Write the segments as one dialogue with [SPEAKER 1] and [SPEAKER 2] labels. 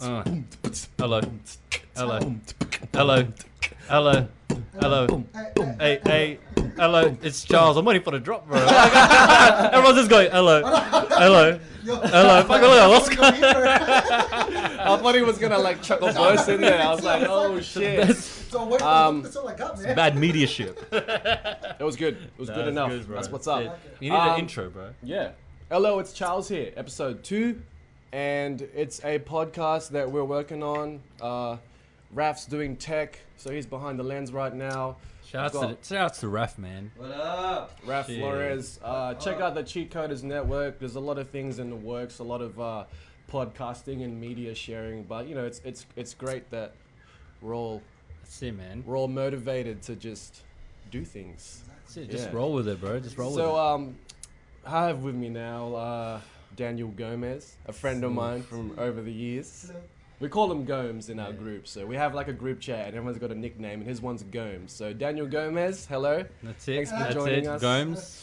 [SPEAKER 1] Hello. Hello. Hello. Hello. Hello. Hey. Hello. It's Charles. I'm waiting for the drop, bro. Everyone's just going, hello. Hello. Hello. Fuck, hello. What's going on?
[SPEAKER 2] I thought he was gonna like chuck a verse in there. I was like, oh shit.
[SPEAKER 3] That's all I got, man.
[SPEAKER 1] Bad mediaship.
[SPEAKER 2] It was good. It was good enough.
[SPEAKER 1] Good,
[SPEAKER 2] That's what's up.
[SPEAKER 1] You need an intro, bro.
[SPEAKER 2] Yeah. Hello, it's Charles here, episode 2. And it's a podcast that we're working on. Raf's doing tech, so he's behind the lens right now.
[SPEAKER 1] Shout out to Raf, man.
[SPEAKER 4] What up?
[SPEAKER 2] Raf
[SPEAKER 1] Shit.
[SPEAKER 2] Flores. Check out the Cheat Coders Network. There's a lot of things in the works, a lot of podcasting and media sharing. But you know, it's great that we're all motivated to just do things.
[SPEAKER 1] That's it. Just roll with it, bro. Just roll with it.
[SPEAKER 2] So I have with me now Daniel Gomez, a friend of mine from over the years.
[SPEAKER 3] Hello.
[SPEAKER 2] We call him Gomes in our group, so we have like a group chat and everyone's got a nickname and his one's Gomes. So Daniel Gomez, hello.
[SPEAKER 1] That's it.
[SPEAKER 2] Thanks for
[SPEAKER 1] That's
[SPEAKER 2] joining
[SPEAKER 1] it.
[SPEAKER 2] us.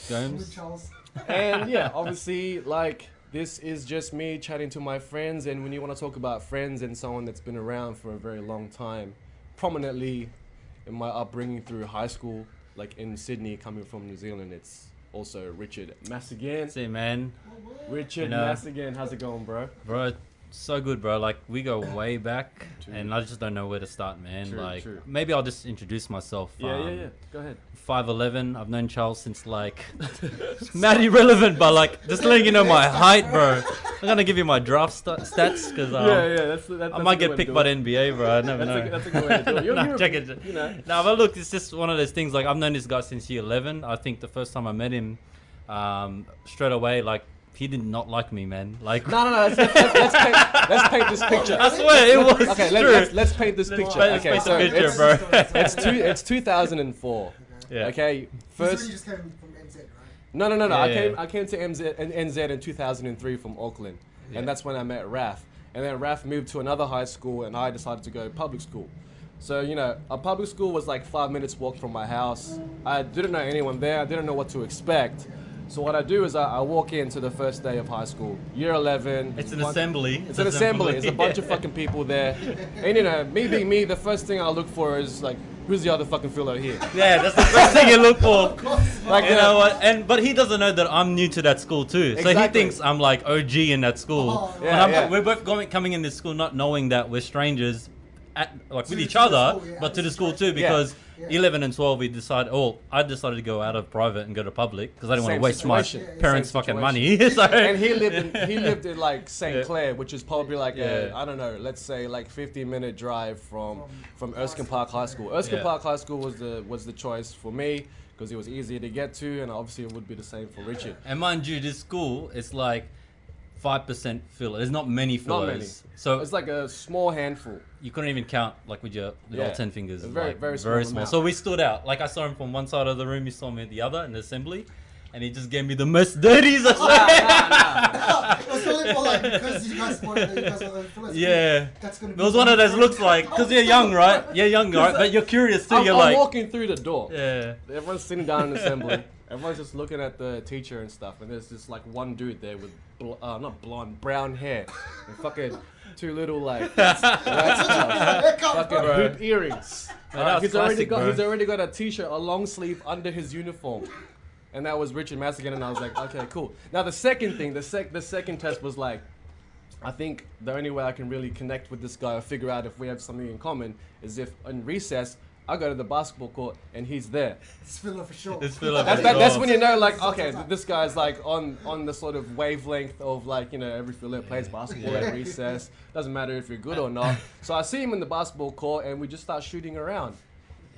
[SPEAKER 1] Gomes.
[SPEAKER 3] Charles.
[SPEAKER 2] And yeah, obviously like this is just me chatting to my friends, and when you want to talk about friends and someone that's been around for a very long time, prominently in my upbringing through high school, like in Sydney, coming from New Zealand, it's also Richard Masigan.
[SPEAKER 1] That's it, man.
[SPEAKER 2] Richard
[SPEAKER 1] You know,
[SPEAKER 2] Masigan, how's it going, bro?
[SPEAKER 1] Bro, so good, bro. Like, we go way back, and I just don't know where to start, man.
[SPEAKER 2] True.
[SPEAKER 1] Maybe I'll just introduce myself.
[SPEAKER 2] Yeah. Go ahead.
[SPEAKER 1] 5'11". I've known Charles since, like, mad irrelevant, but, like, just letting you know my height, bro. I'm gonna give you my draft stats, because
[SPEAKER 2] That's
[SPEAKER 1] I might get picked by the NBA, bro. I never know.
[SPEAKER 2] That's a good way to do it.
[SPEAKER 1] Nah, check it.
[SPEAKER 2] You know.
[SPEAKER 1] No, but look, it's just one of those things. Like, I've known this guy since year 11. I think the first time I met him, straight away, like, he did not like me, man. Like,
[SPEAKER 2] No. Let's paint this picture.
[SPEAKER 1] I swear it was
[SPEAKER 2] Okay,
[SPEAKER 1] true.
[SPEAKER 2] let's paint this picture.
[SPEAKER 1] Let's
[SPEAKER 2] Okay,
[SPEAKER 1] paint
[SPEAKER 2] so
[SPEAKER 1] the picture, bro.
[SPEAKER 2] it's 2004.
[SPEAKER 1] Yeah.
[SPEAKER 2] Okay,
[SPEAKER 3] First, you
[SPEAKER 2] first.
[SPEAKER 3] just came from NZ, right?
[SPEAKER 2] No.
[SPEAKER 1] Yeah.
[SPEAKER 2] I came to NZ in 2003 from Auckland, and that's when I met Raf. And then Raf moved to another high school, and I decided to go public school. So you know, a public school was like 5 minutes walk from my house. I didn't know anyone there. I didn't know what to expect. So what I do is I walk into the first day of high school, year 11.
[SPEAKER 1] It's an assembly.
[SPEAKER 2] It's an assembly. There's a bunch of fucking people there. And you know, me being me, the first thing I look for is like, who's the other fucking fellow here?
[SPEAKER 1] Yeah, that's the first thing you look for.
[SPEAKER 2] Like,
[SPEAKER 1] You know what? But he doesn't know that I'm new to that school too. So he
[SPEAKER 2] Exactly.
[SPEAKER 1] thinks I'm like OG in that school.
[SPEAKER 3] Oh,
[SPEAKER 1] But
[SPEAKER 2] yeah.
[SPEAKER 1] we're both coming in this school not knowing that we're strangers, with
[SPEAKER 3] To
[SPEAKER 1] each
[SPEAKER 3] the
[SPEAKER 1] other,
[SPEAKER 3] school, yeah.
[SPEAKER 1] but to the school too, because
[SPEAKER 3] Yeah.
[SPEAKER 1] 11 and 12 I decided to go out of private and go to public because I didn't want
[SPEAKER 2] Same
[SPEAKER 1] to waste my
[SPEAKER 2] situation.
[SPEAKER 1] parents'
[SPEAKER 2] Same
[SPEAKER 1] fucking
[SPEAKER 2] situation.
[SPEAKER 1] money. So
[SPEAKER 2] And he lived in like St.
[SPEAKER 1] Yeah.
[SPEAKER 2] Clair, which is probably like
[SPEAKER 1] Yeah.
[SPEAKER 2] I don't know, let's say like 15-minute drive from Erskine Park High School. Erskine
[SPEAKER 1] Yeah.
[SPEAKER 2] Park High School was the choice for me because it was easier to get to, and obviously it would be the same for Richard.
[SPEAKER 1] And mind you, this school is like 5% filler. There's not many fillers.
[SPEAKER 2] Not many.
[SPEAKER 1] So
[SPEAKER 2] It's like a small handful.
[SPEAKER 1] you couldn't even count like with your little
[SPEAKER 2] Yeah.
[SPEAKER 1] 10 fingers.
[SPEAKER 2] A very-
[SPEAKER 1] like,
[SPEAKER 2] very small amount.
[SPEAKER 1] So we stood out. Like I saw him from one side of the room, he saw me at the other in the assembly. And he just gave me the most dirties. I swear.
[SPEAKER 3] It was only for like, because you guys wanted that you guys were the first.
[SPEAKER 1] Yeah.
[SPEAKER 3] That's gonna
[SPEAKER 1] It
[SPEAKER 3] be
[SPEAKER 1] was one of those looks like, because you're young, right? You're young, right? But you're curious too.
[SPEAKER 2] I'm
[SPEAKER 1] You're like,
[SPEAKER 2] walking through the door.
[SPEAKER 1] yeah.
[SPEAKER 2] Everyone's sitting down in assembly. Everyone's just looking at the teacher and stuff, and there's just like one dude there with not blonde, brown hair, and fucking two little like fucking
[SPEAKER 1] Bro.
[SPEAKER 2] hoop earrings.
[SPEAKER 1] Man, that was
[SPEAKER 2] He's
[SPEAKER 1] classic,
[SPEAKER 2] already got a t-shirt, a long sleeve under his uniform, and that was Richard Masigan, and I was like, okay, cool. Now the second thing, the second test was like, I think the only way I can really connect with this guy or figure out if we have something in common is if in recess I go to the basketball court and he's there.
[SPEAKER 3] It's filler for sure.
[SPEAKER 1] It's filler for
[SPEAKER 2] That's
[SPEAKER 1] sure.
[SPEAKER 2] when you know, like, okay, this guy's like on the sort of wavelength of like, you know, every filler plays basketball at recess. Doesn't matter if you're good or not. So I see him in the basketball court and we just start shooting around.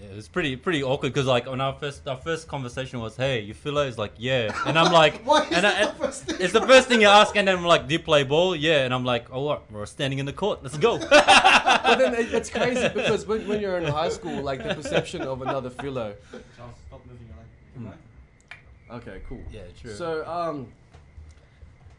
[SPEAKER 1] Yeah, it was pretty awkward because like when our first conversation was, hey, you filler? He's like, yeah, and I'm like,
[SPEAKER 3] Why is
[SPEAKER 1] and
[SPEAKER 3] that the first thing?
[SPEAKER 1] it's the first thing you ask, and then I'm like, do you play ball? Yeah, and I'm like, oh what? We're standing in the court. Let's go.
[SPEAKER 2] But then it's crazy because when you're in high school, like the perception of another philo.
[SPEAKER 4] Charles, stop moving your leg. Your leg.
[SPEAKER 2] Okay, cool.
[SPEAKER 1] Yeah, true.
[SPEAKER 2] So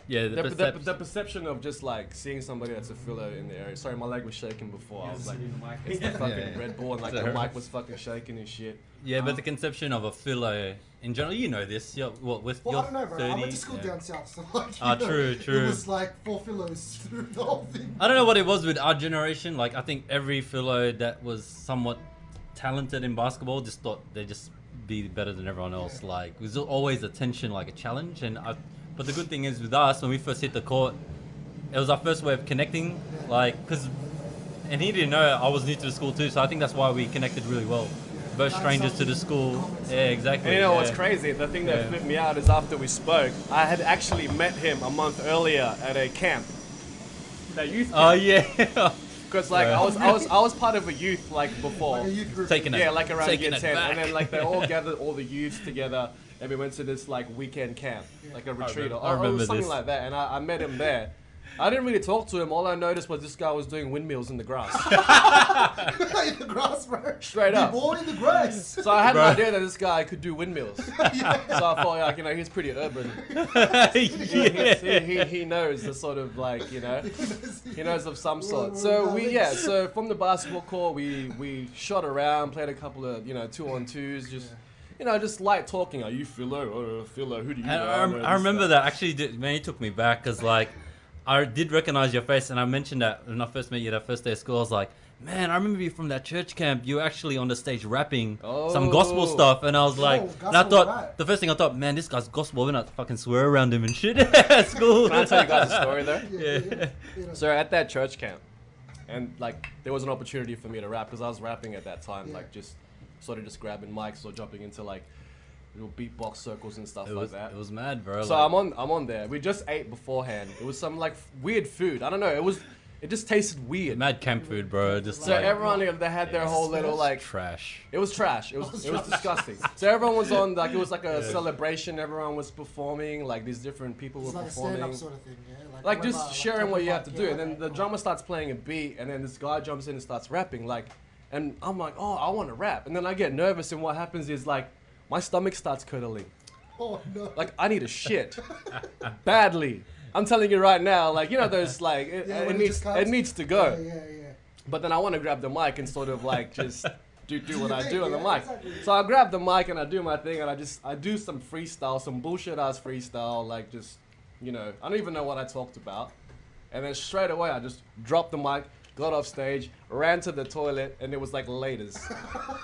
[SPEAKER 1] Yeah,
[SPEAKER 2] The perception of just like seeing somebody that's a filler in the area. Sorry, my leg was shaking before. I was like, it's the fucking Red Bull, and like the mic was fucking shaking and shit.
[SPEAKER 1] Yeah, but the conception of a filler in general, you know this. You're, what, with
[SPEAKER 3] Well,
[SPEAKER 1] your
[SPEAKER 3] I don't know, bro.
[SPEAKER 1] 30,
[SPEAKER 3] I went to school down south, so like,
[SPEAKER 1] true.
[SPEAKER 3] It was like 4 fillers through the whole thing.
[SPEAKER 1] I don't know what it was with our generation. Like, I think every filler that was somewhat talented in basketball just thought they'd just be better than everyone else.
[SPEAKER 3] Yeah.
[SPEAKER 1] Like, it was always a tension, like a challenge. But the good thing is with us, when we first hit the court, it was our first way of connecting. Like, and he didn't know I was new to the school too, so I think that's why we connected really well. Both strangers to the school. Yeah, exactly.
[SPEAKER 2] And you know what's crazy? The thing that flipped me out is after we spoke, I had actually met him a month earlier at a camp. The youth camp.
[SPEAKER 1] Oh yeah.
[SPEAKER 2] Because like I was part of a youth like before.
[SPEAKER 3] Like a youth group.
[SPEAKER 1] Taking it.
[SPEAKER 2] Yeah, like around
[SPEAKER 1] Taking
[SPEAKER 2] year
[SPEAKER 1] it
[SPEAKER 2] 10.
[SPEAKER 1] back.
[SPEAKER 2] And then like they all gathered all the youths together and we went to this like weekend camp. Like a retreat
[SPEAKER 1] I remember
[SPEAKER 2] something
[SPEAKER 1] this.
[SPEAKER 2] like that. And I met him there. I didn't really talk to him. All I noticed was this guy was doing windmills in the grass.
[SPEAKER 3] In the grass, bro.
[SPEAKER 2] Straight up.
[SPEAKER 3] Born in the grass.
[SPEAKER 2] So I had an idea that this guy could do windmills. So I thought, like, you know, he's pretty urban. He knows the sort of like, you know, he knows of some sort. So so from the basketball court, we shot around, played a couple of, you know, 2-on-2s, just. You know, just light talking. Are you Philo? Philo, who do you know?
[SPEAKER 1] I remember that. Actually, man, it took me back because, like, I did recognize your face, and I mentioned that when I first met you that first day of school. I was like, man, I remember you from that church camp. You were actually on the stage rapping some gospel stuff, and I was like, and I thought,
[SPEAKER 3] rap.
[SPEAKER 1] the first thing I thought, man, this guy's gospel. We're not fucking swear around him and shit at school.
[SPEAKER 2] Can I tell you guys a story though?
[SPEAKER 3] Yeah.
[SPEAKER 2] So at that church camp, and like there was an opportunity for me to rap because I was rapping at that time, like just sort of just grabbing mics or jumping into like little beatbox circles and stuff like that.
[SPEAKER 1] It was mad, bro.
[SPEAKER 2] So
[SPEAKER 1] like,
[SPEAKER 2] I'm on there. We just ate beforehand. It was some like weird food. I don't know. It just tasted weird.
[SPEAKER 1] mad camp food, bro. Just
[SPEAKER 2] So
[SPEAKER 1] like
[SPEAKER 2] everyone they had their whole little like.
[SPEAKER 1] trash.
[SPEAKER 2] It was trash. It was disgusting. So everyone was on like it was like a celebration. Everyone was performing. Like these different people
[SPEAKER 3] It's
[SPEAKER 2] were
[SPEAKER 3] like a
[SPEAKER 2] performing.
[SPEAKER 3] stand-up sort of thing, yeah?
[SPEAKER 2] Like just
[SPEAKER 3] whatever,
[SPEAKER 2] sharing what you have to
[SPEAKER 3] like,
[SPEAKER 2] do,
[SPEAKER 3] yeah,
[SPEAKER 2] and then
[SPEAKER 3] like,
[SPEAKER 2] the drummer starts playing a beat, and then this guy jumps in and starts rapping, like, and I'm like, oh, I want to rap, and then I get nervous, and what happens is like, my stomach starts curdling,
[SPEAKER 3] Oh no.
[SPEAKER 2] like I need a shit, badly. I'm telling you right now, like you know those like
[SPEAKER 3] when
[SPEAKER 2] it
[SPEAKER 3] it
[SPEAKER 2] needs
[SPEAKER 3] just comes.
[SPEAKER 2] it needs to go,
[SPEAKER 3] Yeah.
[SPEAKER 2] but then I want to grab the mic and sort of like just do what I
[SPEAKER 3] thing,
[SPEAKER 2] do on the
[SPEAKER 3] yeah,
[SPEAKER 2] mic.
[SPEAKER 3] exactly.
[SPEAKER 2] So I grab the mic and I do my thing, and I do some freestyle, some bullshit ass freestyle, like just you know I don't even know what I talked about. And then straight away, I just dropped the mic, got off stage, ran to the toilet, and it was like laters.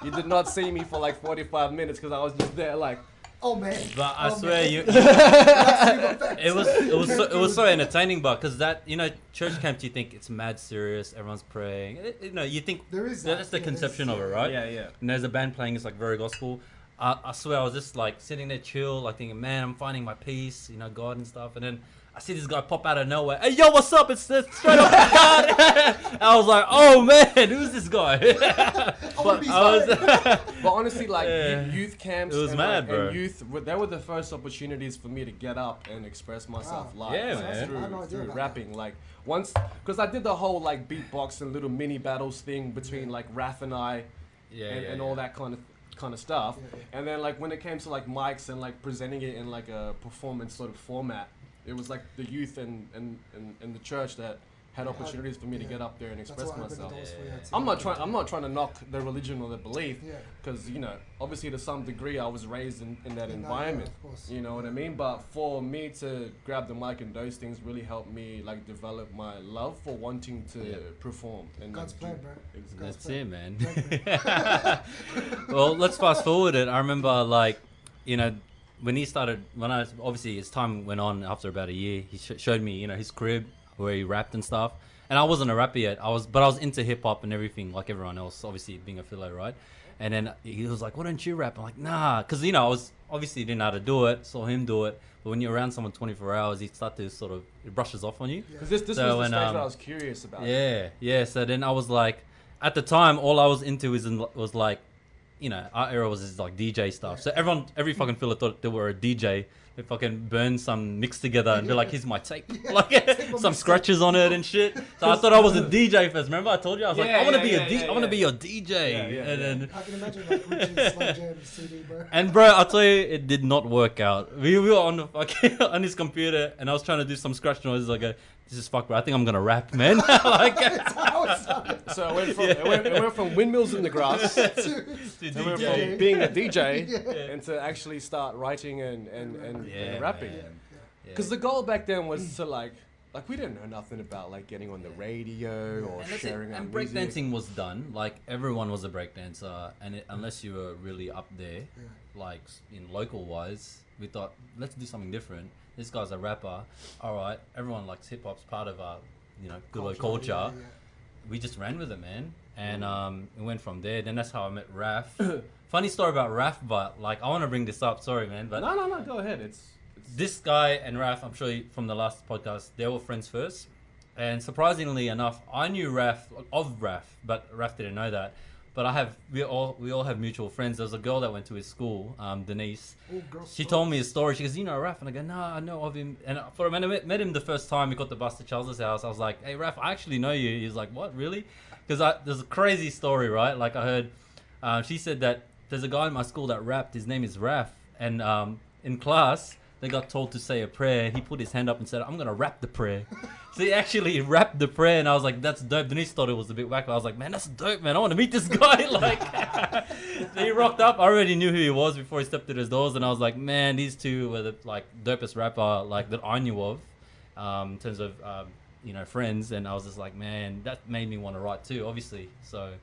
[SPEAKER 2] You did not see me for like 45 minutes because I was just there like,
[SPEAKER 3] Oh man.
[SPEAKER 1] But I swear
[SPEAKER 3] man.
[SPEAKER 1] you.
[SPEAKER 3] It
[SPEAKER 1] It was so entertaining, but because that church camp, you think it's mad serious, everyone's praying. You think
[SPEAKER 3] There is
[SPEAKER 1] that's
[SPEAKER 3] that,
[SPEAKER 1] the conception of it, right?
[SPEAKER 2] yeah.
[SPEAKER 1] And there's a band playing, it's like very gospel. I swear I was just like sitting there chill, like thinking, man, I'm finding my peace, God and stuff. And then I see this guy pop out of nowhere. Hey, yo, what's up? It's straight up God. I was like, oh man, who's this guy?
[SPEAKER 3] But
[SPEAKER 2] But honestly, like
[SPEAKER 1] Yeah.
[SPEAKER 2] youth camps
[SPEAKER 1] It was
[SPEAKER 2] and,
[SPEAKER 1] mad,
[SPEAKER 2] like,
[SPEAKER 1] bro.
[SPEAKER 2] and youth, they were the first opportunities for me to get up and express myself
[SPEAKER 3] Wow.
[SPEAKER 2] live,
[SPEAKER 1] Yeah,
[SPEAKER 2] like,
[SPEAKER 1] man.
[SPEAKER 3] I had no idea
[SPEAKER 2] through
[SPEAKER 3] about
[SPEAKER 2] rapping. Like once, because I did the whole like beatbox and little mini battles thing between like Raph and I, and all that kind of stuff.
[SPEAKER 3] Yeah.
[SPEAKER 2] And then like when it came to like mics and like presenting it in like a performance sort of format, it was like the youth and the church that had opportunities for me to get up there and
[SPEAKER 3] That's
[SPEAKER 2] express
[SPEAKER 3] why I opened the
[SPEAKER 2] myself.
[SPEAKER 3] doors for you to-
[SPEAKER 2] I'm not trying to knock the religion or the belief,
[SPEAKER 3] Yeah.
[SPEAKER 2] because obviously to some degree I was raised in that
[SPEAKER 3] Yeah,
[SPEAKER 2] environment.
[SPEAKER 3] of course.
[SPEAKER 2] You know what I mean? But for me to grab the mic and those things really helped me like develop my love for wanting to perform. And
[SPEAKER 3] God's
[SPEAKER 2] like,
[SPEAKER 3] plan,
[SPEAKER 2] do-
[SPEAKER 3] bro.
[SPEAKER 2] Exactly.
[SPEAKER 1] That's it, man. Well, let's fast forward it. I remember, obviously as time went on after about a year, he showed me, his crib where he rapped and stuff. And I wasn't a rapper yet. But I was into hip hop and everything, like everyone else, obviously being a philo, right? And then he was like, "Why don't you rap?" I'm like, "Nah," because I was obviously didn't know how to do it. Saw him do it, but when you're around someone 24 hours, he start to sort of it brushes off on you.
[SPEAKER 2] Because this was the stage where I was curious about.
[SPEAKER 1] Yeah. So then I was like, at the time, all I was into was like you know, our era was just like DJ stuff. So every fucking fella thought they were a DJ. They fucking burn some mix together and be like, here's my tape. Like some scratches on it and shit. So I thought I was a DJ first. Remember I told you? I was like, I want to be I want to be your DJ. And then
[SPEAKER 3] I can imagine like Richard's Slow Jam CD, bro.
[SPEAKER 1] and bro, I'll tell you, it did not work out. We were on the fucking on his computer, and I was trying to do some scratch noises. I go, this is fuck, bro. I think I'm gonna rap, man. Like,
[SPEAKER 2] So it went from windmills in the grass. It went from being a DJ and to actually start writing and rapping. Because the goal back then was to like we didn't know nothing about like getting on the radio or sharing our
[SPEAKER 1] and
[SPEAKER 2] music.
[SPEAKER 1] breakdancing was done. Like everyone was a breakdancer, and unless you were really up there, like in local wise, we thought let's do something different. This guy's a rapper. All right, everyone likes hip hop's part of our, you know, good old culture. We just ran with it, man, and it went from there. Then that's how I met Raf. Funny story about Raf, but like I want to bring this up. Sorry, man, but
[SPEAKER 2] No, go ahead. It's
[SPEAKER 1] this guy and Raf. I'm sure from the last podcast, they were friends first, and surprisingly enough, I knew Raf of Raf, but Raf didn't know that. But we all have mutual friends. There was a girl that went to his school, Denise. She told me a story. She goes, you know Raf? And I go, no, I know of him. And when I met him the first time, we got the bus to Charles's house. I was like, hey Raf, I actually know you. He's like, what, really? Because there's a crazy story, right? Like I heard, she said that there's a guy in my school that rapped. His name is Raf. And in class, they got told to say a prayer. He put his hand up and said, I'm going to rap the prayer. So he actually rapped the prayer, and I was like, that's dope. Denise thought it was a bit whack. I was like, man, that's dope, man. I want to meet this guy. Like, so he rocked up. I already knew who he was before he stepped through his doors, and I was like, man, these two were the like dopest rapper like that I knew of, in terms of you know, friends. And I was just like, man, that made me want to write too, obviously. So.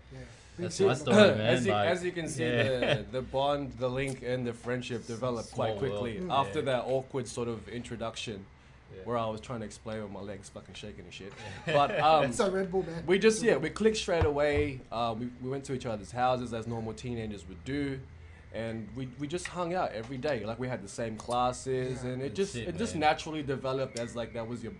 [SPEAKER 1] That's my story, man.
[SPEAKER 2] As you can see, the bond, the link, and the friendship developed quite quickly after that awkward sort of introduction, where I was trying to explain with my legs fucking shaking and shit. But
[SPEAKER 3] it's a Red Bull, man.
[SPEAKER 2] we just we clicked straight away. We went to each other's houses as normal teenagers would do, and we just hung out every day. Like we had the same classes, and it just naturally developed as like that was your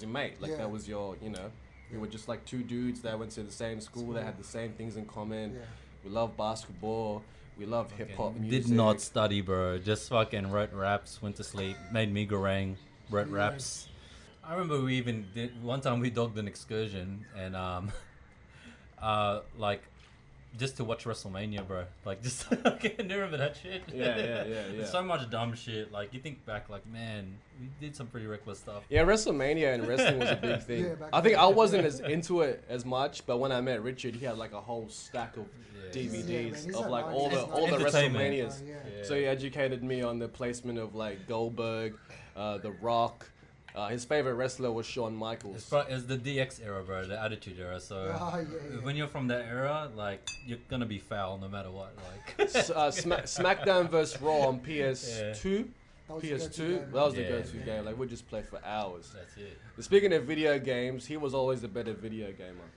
[SPEAKER 2] mate. Like that was your, you know. We were just like two dudes that went to the same school, that had the same things in common. We love basketball. We love hip hop music.
[SPEAKER 1] Did not study, bro. Just fucking wrote raps, went to sleep, made me goreng, wrote raps. I remember we even did, one time we dogged an excursion and like just to watch WrestleMania, bro. Like just I can't remember that shit.
[SPEAKER 2] Yeah.
[SPEAKER 1] There's so much dumb shit. Like you think back, like man, we did some pretty reckless stuff.
[SPEAKER 2] Yeah, WrestleMania and wrestling was a big thing. I think I wasn't as into it as much, but when I met Richard, he had like a whole stack of DVDs of like all the WrestleManias. So he educated me on the placement of like Goldberg, The Rock. His favorite wrestler was Shawn Michaels.
[SPEAKER 1] It's the DX era, bro, the Attitude Era. So when you're from that era, like you're gonna be foul no matter what. Like
[SPEAKER 2] SmackDown vs Raw on PS2. PS2, that was the go-to game. Like we'd just play for hours.
[SPEAKER 1] That's it.
[SPEAKER 2] Speaking of video games, he was always the better video gamer.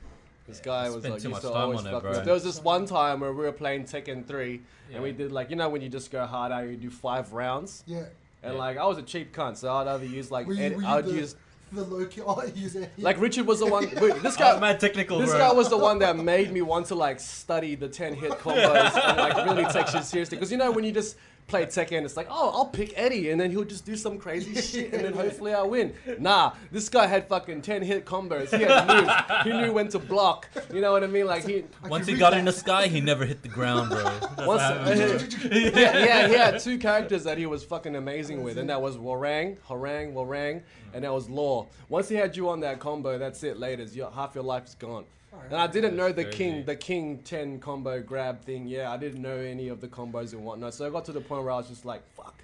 [SPEAKER 2] This guy was like used to always fuck with. There was this one time where we were playing Tekken 3, and we did like, you know when you just go hard out, you do 5 rounds. And like I was a cheap cunt, so I'd either use like use
[SPEAKER 3] the low key. Oh, use it.
[SPEAKER 2] Like Richard was the one. This guy,
[SPEAKER 1] mad technical.
[SPEAKER 2] This guy was the one that made me want to like study the 10-hit combos and like really take shit seriously. Because you know when you just play Tekken, it's like, oh, I'll pick Eddie, and then he'll just do some crazy shit, and then hopefully I'll win. Nah, this guy had fucking 10-hit combos. He had moves. He knew when to block. You know what I mean? Like
[SPEAKER 1] once he got in the sky, he never hit the ground, bro.
[SPEAKER 2] He had 2 characters that he was fucking amazing with, and that was Warang, and that was Law. Once he had you on that combo, that's it. Later, half your life is gone. And I didn't know the King 10 combo grab thing. Yeah, I didn't know any of the combos and whatnot. So I got to the point where I was just like, fuck.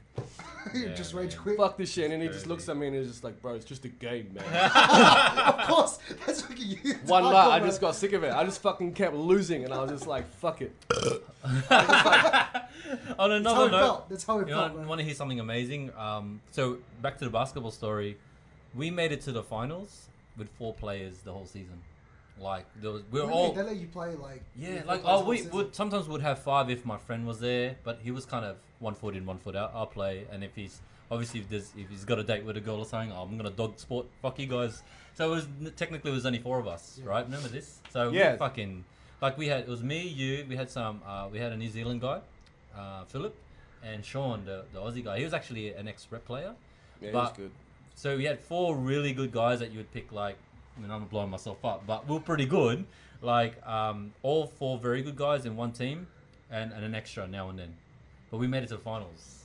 [SPEAKER 3] Just rage quit.
[SPEAKER 2] Fuck this shit. And he just looks at me and he's just like, bro, it's just a game, man.
[SPEAKER 3] Of course. That's fucking you.
[SPEAKER 2] One night, I just got sick of it. I just fucking kept losing. And I was just like, fuck it.
[SPEAKER 1] On another note,
[SPEAKER 3] that's how it felt.
[SPEAKER 1] Want to hear something amazing? So back to the basketball story. We made it to the finals with 4 players the whole season. Like there was, we were all.
[SPEAKER 3] They let you play like.
[SPEAKER 1] Yeah, like we would sometimes would have 5 if my friend was there, but he was kind of 1 foot in, 1 foot out. I'll play, and if he's obviously if he's got a date with a girl or something, I'm gonna dog sport. Fuck you guys. So it was technically it was only 4 of us, right? Remember this? So we Like it was me, you. We had we had a New Zealand guy, Philip, and Sean, the Aussie guy. He was actually an ex-rep player.
[SPEAKER 2] Yeah, he was good.
[SPEAKER 1] So we had 4 really good guys that you would pick. Like, I mean, I'm blowing myself up, but we were pretty good. Like, all 4 very good guys in one team, and an extra now and then. But we made it to the finals.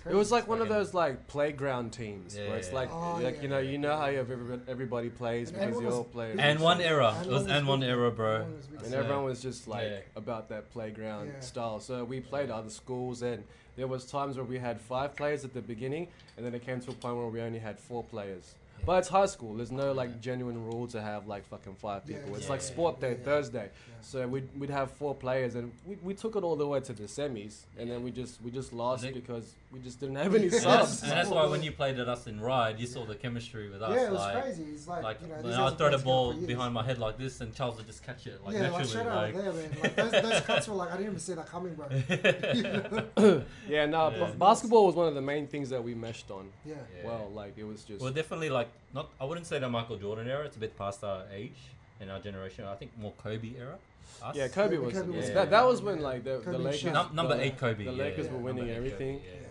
[SPEAKER 2] It was like one of those like playground teams
[SPEAKER 1] Yeah,
[SPEAKER 2] where it's
[SPEAKER 1] yeah.
[SPEAKER 2] like, you know how everybody plays
[SPEAKER 3] And
[SPEAKER 2] because you
[SPEAKER 3] everyone
[SPEAKER 2] all
[SPEAKER 3] was-
[SPEAKER 2] play.
[SPEAKER 1] And one era.
[SPEAKER 3] And
[SPEAKER 1] It was
[SPEAKER 3] one
[SPEAKER 1] and one
[SPEAKER 3] was-
[SPEAKER 1] era, bro.
[SPEAKER 3] one was big.
[SPEAKER 2] And everyone was just like
[SPEAKER 1] Yeah.
[SPEAKER 2] about that playground
[SPEAKER 3] Yeah.
[SPEAKER 2] style. So we played other schools, and there was times where we had 5 players at the beginning, and then it came to a point where we only had 4 players. But it's high school. There's no like genuine rule to have like fucking 5
[SPEAKER 3] Yeah,
[SPEAKER 2] people. It's
[SPEAKER 1] yeah,
[SPEAKER 2] like
[SPEAKER 1] yeah,
[SPEAKER 2] sport day,
[SPEAKER 3] yeah.
[SPEAKER 2] Thursday. So we'd have 4 players, and we took it all the way to the semis, and then we just lost
[SPEAKER 1] Think-
[SPEAKER 2] because we just didn't have any
[SPEAKER 3] Yeah.
[SPEAKER 2] subs.
[SPEAKER 1] And that's why when you played at us in Ride, you saw the chemistry with us.
[SPEAKER 3] Yeah, it was
[SPEAKER 1] like,
[SPEAKER 3] crazy. It's like, you know,
[SPEAKER 1] when
[SPEAKER 3] these
[SPEAKER 1] I
[SPEAKER 3] guys
[SPEAKER 1] would throw the
[SPEAKER 3] have played
[SPEAKER 1] ball
[SPEAKER 3] together for
[SPEAKER 1] behind
[SPEAKER 3] years.
[SPEAKER 1] my head like this, and Charles would just catch it like
[SPEAKER 3] Yeah, like
[SPEAKER 1] naturally.
[SPEAKER 3] straight out of there, man. Like those cuts were like, I didn't even see that coming, bro.
[SPEAKER 2] Yeah, no,
[SPEAKER 1] Yeah.
[SPEAKER 2] basketball was one of the main things that we meshed on.
[SPEAKER 3] Yeah.
[SPEAKER 1] Yeah.
[SPEAKER 2] Well, like it was just.
[SPEAKER 1] Well, definitely like not. I wouldn't say the Michael Jordan era. It's a bit past our age in our generation. I think more Kobe era. Us.
[SPEAKER 2] Yeah, Kobe
[SPEAKER 3] Yeah,
[SPEAKER 2] was.
[SPEAKER 3] Kobe
[SPEAKER 1] was
[SPEAKER 2] that
[SPEAKER 1] good.
[SPEAKER 2] was when like the
[SPEAKER 3] Kobe
[SPEAKER 2] Lakers.
[SPEAKER 3] Shaq.
[SPEAKER 1] Number
[SPEAKER 2] the-
[SPEAKER 1] 8 Kobe.
[SPEAKER 2] The
[SPEAKER 1] yeah,
[SPEAKER 2] Lakers
[SPEAKER 1] yeah.
[SPEAKER 2] were winning
[SPEAKER 1] Number 8 Kobe,
[SPEAKER 2] everything.
[SPEAKER 1] yeah.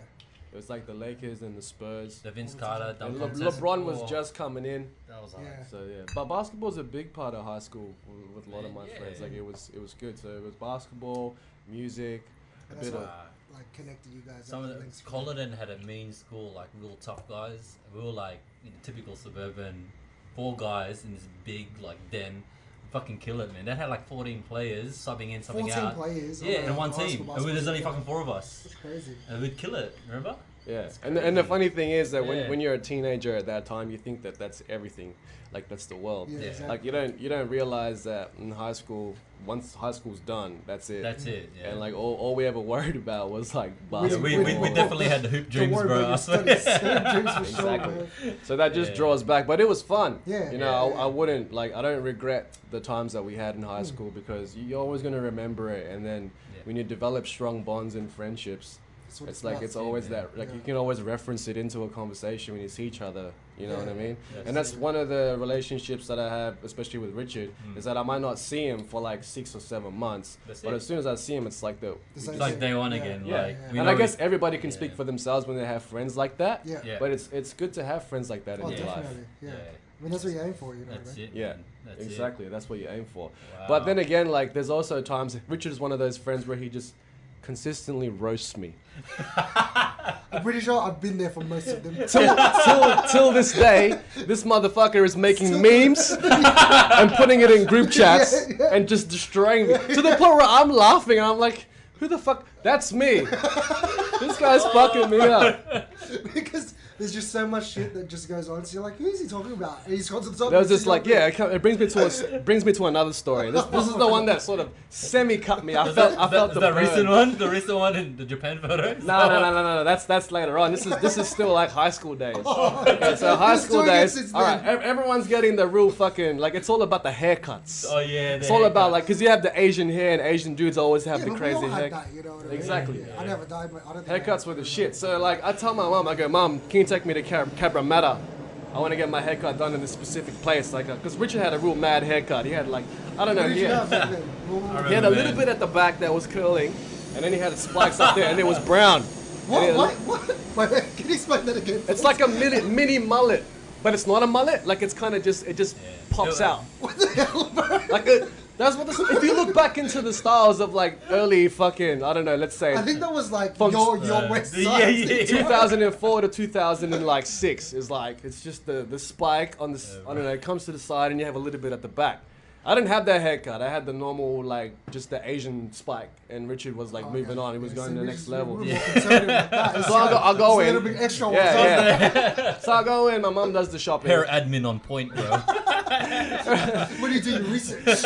[SPEAKER 2] It was like the Lakers and the Spurs.
[SPEAKER 1] The Vince Carter
[SPEAKER 2] And
[SPEAKER 1] dunk
[SPEAKER 2] Le-
[SPEAKER 1] contest.
[SPEAKER 2] LeBron was
[SPEAKER 1] Oh,
[SPEAKER 2] just coming in,
[SPEAKER 1] That was
[SPEAKER 3] Yeah.
[SPEAKER 1] hard.
[SPEAKER 2] so yeah. But basketball's a big part of high school with a lot of my
[SPEAKER 1] Yeah.
[SPEAKER 2] friends. Like it was good. So it was basketball, music, a
[SPEAKER 3] And that's
[SPEAKER 2] bit of.
[SPEAKER 3] what like connected you guys.
[SPEAKER 1] Some
[SPEAKER 3] up
[SPEAKER 1] of the
[SPEAKER 3] links.
[SPEAKER 1] Culloden had a mean school, like real tough guys. We were like typical suburban 4 guys in this big like den. Fucking kill it, man. They had like 14 players subbing in, subbing
[SPEAKER 3] 14
[SPEAKER 1] out.
[SPEAKER 3] players.
[SPEAKER 1] Yeah,
[SPEAKER 3] on
[SPEAKER 1] in
[SPEAKER 3] a
[SPEAKER 1] one team.
[SPEAKER 3] basketball
[SPEAKER 1] And there's only
[SPEAKER 3] team.
[SPEAKER 1] fucking 4 of us.
[SPEAKER 3] That's crazy.
[SPEAKER 1] And we'd kill it, remember?
[SPEAKER 2] Yeah,
[SPEAKER 1] It's
[SPEAKER 2] and the
[SPEAKER 1] crazy.
[SPEAKER 2] funny thing is that
[SPEAKER 1] Yeah.
[SPEAKER 2] when you're a teenager at that time, you think that that's everything, like that's the world.
[SPEAKER 3] Yeah,
[SPEAKER 1] Yeah.
[SPEAKER 3] exactly.
[SPEAKER 2] Like you don't realize that in high school, once high school's done, that's it.
[SPEAKER 1] That's it, yeah.
[SPEAKER 2] And like all we ever worried about was like
[SPEAKER 1] Yeah,
[SPEAKER 2] basketball.
[SPEAKER 1] we definitely had the hoop
[SPEAKER 3] Don't
[SPEAKER 1] dreams,
[SPEAKER 3] worry
[SPEAKER 1] bro.
[SPEAKER 3] about
[SPEAKER 1] I
[SPEAKER 3] your
[SPEAKER 1] swear.
[SPEAKER 3] studies. Dreams for sure,
[SPEAKER 2] Exactly.
[SPEAKER 3] man.
[SPEAKER 2] So that just
[SPEAKER 1] Yeah.
[SPEAKER 2] draws back, but it was fun.
[SPEAKER 3] Yeah.
[SPEAKER 2] You know,
[SPEAKER 1] Yeah,
[SPEAKER 2] I wouldn't like. I don't regret the times that we had in high school because you're always gonna remember it, and then
[SPEAKER 1] Yeah.
[SPEAKER 2] when you develop strong bonds and friendships,
[SPEAKER 3] That's what
[SPEAKER 2] it's like
[SPEAKER 3] about.
[SPEAKER 2] it's always
[SPEAKER 1] man.
[SPEAKER 2] that. Like
[SPEAKER 3] Yeah.
[SPEAKER 2] you can always reference it into a conversation when you see each other. You know what I
[SPEAKER 3] Yeah.
[SPEAKER 2] mean?
[SPEAKER 1] Yes.
[SPEAKER 2] And that's one of the relationships that I have, especially with Richard,
[SPEAKER 1] Mm.
[SPEAKER 2] is that I might not see him for like 6 or 7 months,
[SPEAKER 1] That's
[SPEAKER 2] but
[SPEAKER 1] it.
[SPEAKER 2] as soon as I see him, it's like the.
[SPEAKER 3] The same
[SPEAKER 1] It's like
[SPEAKER 3] thing.
[SPEAKER 1] day one
[SPEAKER 3] Yeah.
[SPEAKER 1] again.
[SPEAKER 2] Yeah.
[SPEAKER 1] Like, we
[SPEAKER 2] And
[SPEAKER 1] know
[SPEAKER 2] I guess
[SPEAKER 1] we-
[SPEAKER 2] everybody can speak
[SPEAKER 1] Yeah.
[SPEAKER 2] for themselves when they have friends like that.
[SPEAKER 3] Yeah.
[SPEAKER 1] Yeah.
[SPEAKER 2] But it's good to have friends like that in
[SPEAKER 3] Oh,
[SPEAKER 2] your
[SPEAKER 3] definitely.
[SPEAKER 2] life.
[SPEAKER 3] Yeah.
[SPEAKER 1] Yeah.
[SPEAKER 3] I mean, that's what you aim for, you know
[SPEAKER 1] That's
[SPEAKER 3] what I mean?
[SPEAKER 1] it.
[SPEAKER 2] Yeah,
[SPEAKER 1] man. That's
[SPEAKER 2] exactly. That's what you aim for.
[SPEAKER 1] Wow.
[SPEAKER 2] But then again, like there's also times Richard is one of those friends where he just consistently roasts me.
[SPEAKER 3] I'm pretty sure I've been there for most of them.
[SPEAKER 2] Till this day, this motherfucker is making memes and putting it in group chats
[SPEAKER 3] Yeah, yeah.
[SPEAKER 2] and just destroying me to the point where I'm laughing and I'm like, who the fuck? That's me. This guy's fucking me up.
[SPEAKER 3] Because there's just so much shit that just goes on. So you're like, who is he talking about? And he's got to talk.
[SPEAKER 2] That was just like, yeah, it brings me to another story. This is the one that sort of semi cut me. I felt the
[SPEAKER 1] the
[SPEAKER 2] burn.
[SPEAKER 1] recent one in the Japan photo.
[SPEAKER 2] No. That's later on. This is still like high school days. Okay, so high
[SPEAKER 3] He's
[SPEAKER 2] school
[SPEAKER 3] doing it
[SPEAKER 2] days.
[SPEAKER 3] since
[SPEAKER 2] All right,
[SPEAKER 3] then.
[SPEAKER 2] everyone's getting the real fucking like. It's all about the haircuts.
[SPEAKER 1] Oh yeah.
[SPEAKER 2] It's all about like, cause you have the Asian hair and Asian dudes always have
[SPEAKER 3] Yeah,
[SPEAKER 2] the
[SPEAKER 3] but
[SPEAKER 2] crazy
[SPEAKER 3] we all
[SPEAKER 2] hair.
[SPEAKER 3] had that, you know what I mean?
[SPEAKER 2] Exactly.
[SPEAKER 3] Yeah. I never died, but I don't think I
[SPEAKER 2] Haircuts
[SPEAKER 3] had
[SPEAKER 2] were the
[SPEAKER 3] it.
[SPEAKER 2] shit. So like, I tell my mom, I go, Mom, can you take me to Cabramatta? I want to get my haircut done in this specific place, like, cause Richard had a real mad haircut. He had like, I don't know,
[SPEAKER 3] What did
[SPEAKER 2] he
[SPEAKER 3] you
[SPEAKER 2] had,
[SPEAKER 3] have back then? What-
[SPEAKER 2] he had a
[SPEAKER 1] Man.
[SPEAKER 2] little bit at the back that was curling, and then he had spikes up there, and it was brown. And it-
[SPEAKER 3] What? Wait, can you explain that again?
[SPEAKER 2] It's like a mini mullet, but it's not a mullet. Like it's kind of just pops
[SPEAKER 1] Yeah.
[SPEAKER 2] out.
[SPEAKER 3] What the hell, bro?
[SPEAKER 2] Like that's what. If you look back into the styles of like early fucking, I don't know, let's say
[SPEAKER 3] I think that was like
[SPEAKER 2] From-
[SPEAKER 3] your West Side.
[SPEAKER 1] yeah.
[SPEAKER 2] 2004 to 2006 is like it's just the spike on the I don't know, it comes to the side and you have a little bit at the back. I didn't have that haircut. I had the normal like just the Asian spike, and Richard was like moving on. He was going to the next level. So I'll go
[SPEAKER 3] A
[SPEAKER 2] in.
[SPEAKER 3] little bit extra.
[SPEAKER 2] Yeah. So I go in. My mom does the shopping.
[SPEAKER 1] Hair admin on point, bro.
[SPEAKER 3] What do you do? Your research.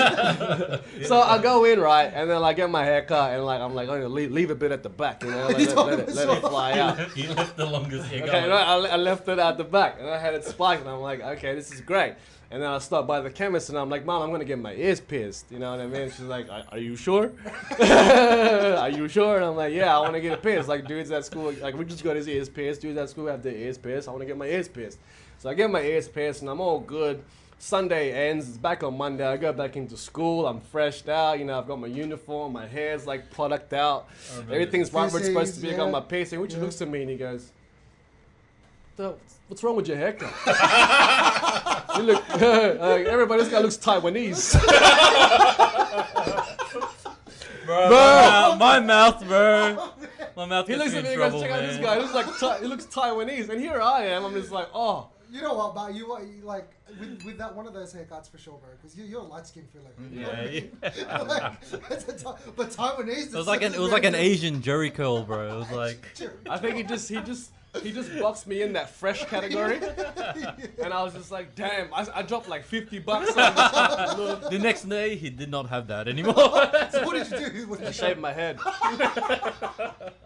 [SPEAKER 2] So I go in, right, and then I get my hair cut, and like I'm like, I'm gonna leave a bit at the back, you know,
[SPEAKER 3] You told
[SPEAKER 2] let
[SPEAKER 3] me
[SPEAKER 2] it
[SPEAKER 3] so.
[SPEAKER 2] fly out.
[SPEAKER 1] He left the longest hair
[SPEAKER 2] Okay,
[SPEAKER 1] going.
[SPEAKER 2] right, I left it at the back, and I had it spiked, and I'm like, okay, this is great. And then I stopped by the chemist, and I'm like, Mom, I'm gonna get my ears pierced, you know what I mean? She's like, are you sure? Are you sure? And I'm like, yeah, I want to get it pierced. Like dudes at school, like we just got his ears pierced. Dudes at school have their ears pierced. I want to get my ears pierced. So I get my ears pierced, and I'm all good. Sunday ends, it's back on Monday. I go back into school. I'm freshed out. You know, I've got my uniform. My hair's like product out. Everything's right where it's supposed to be. I got my piercing. Richard looks at me and he goes, "What's wrong with your haircut?" You look, everybody, this guy looks Taiwanese.
[SPEAKER 1] Bro, my mouth, bro. My mouth.
[SPEAKER 2] He looks at me and goes, "Check out this guy. He looks Taiwanese." And here I am. I'm just like, oh.
[SPEAKER 3] You know what, but you like with that one of those haircuts for sure, bro. Because you're a light skin filler.
[SPEAKER 1] Yeah.
[SPEAKER 3] But Taiwanese.
[SPEAKER 1] It was like an Asian Jerry curl, bro. It was like.
[SPEAKER 2] I think he just boxed me in that fresh category, and I was just like, damn, I dropped like $50 on this.
[SPEAKER 1] The next day, he did not have that anymore.
[SPEAKER 3] So what did you do?
[SPEAKER 2] I shaved my head.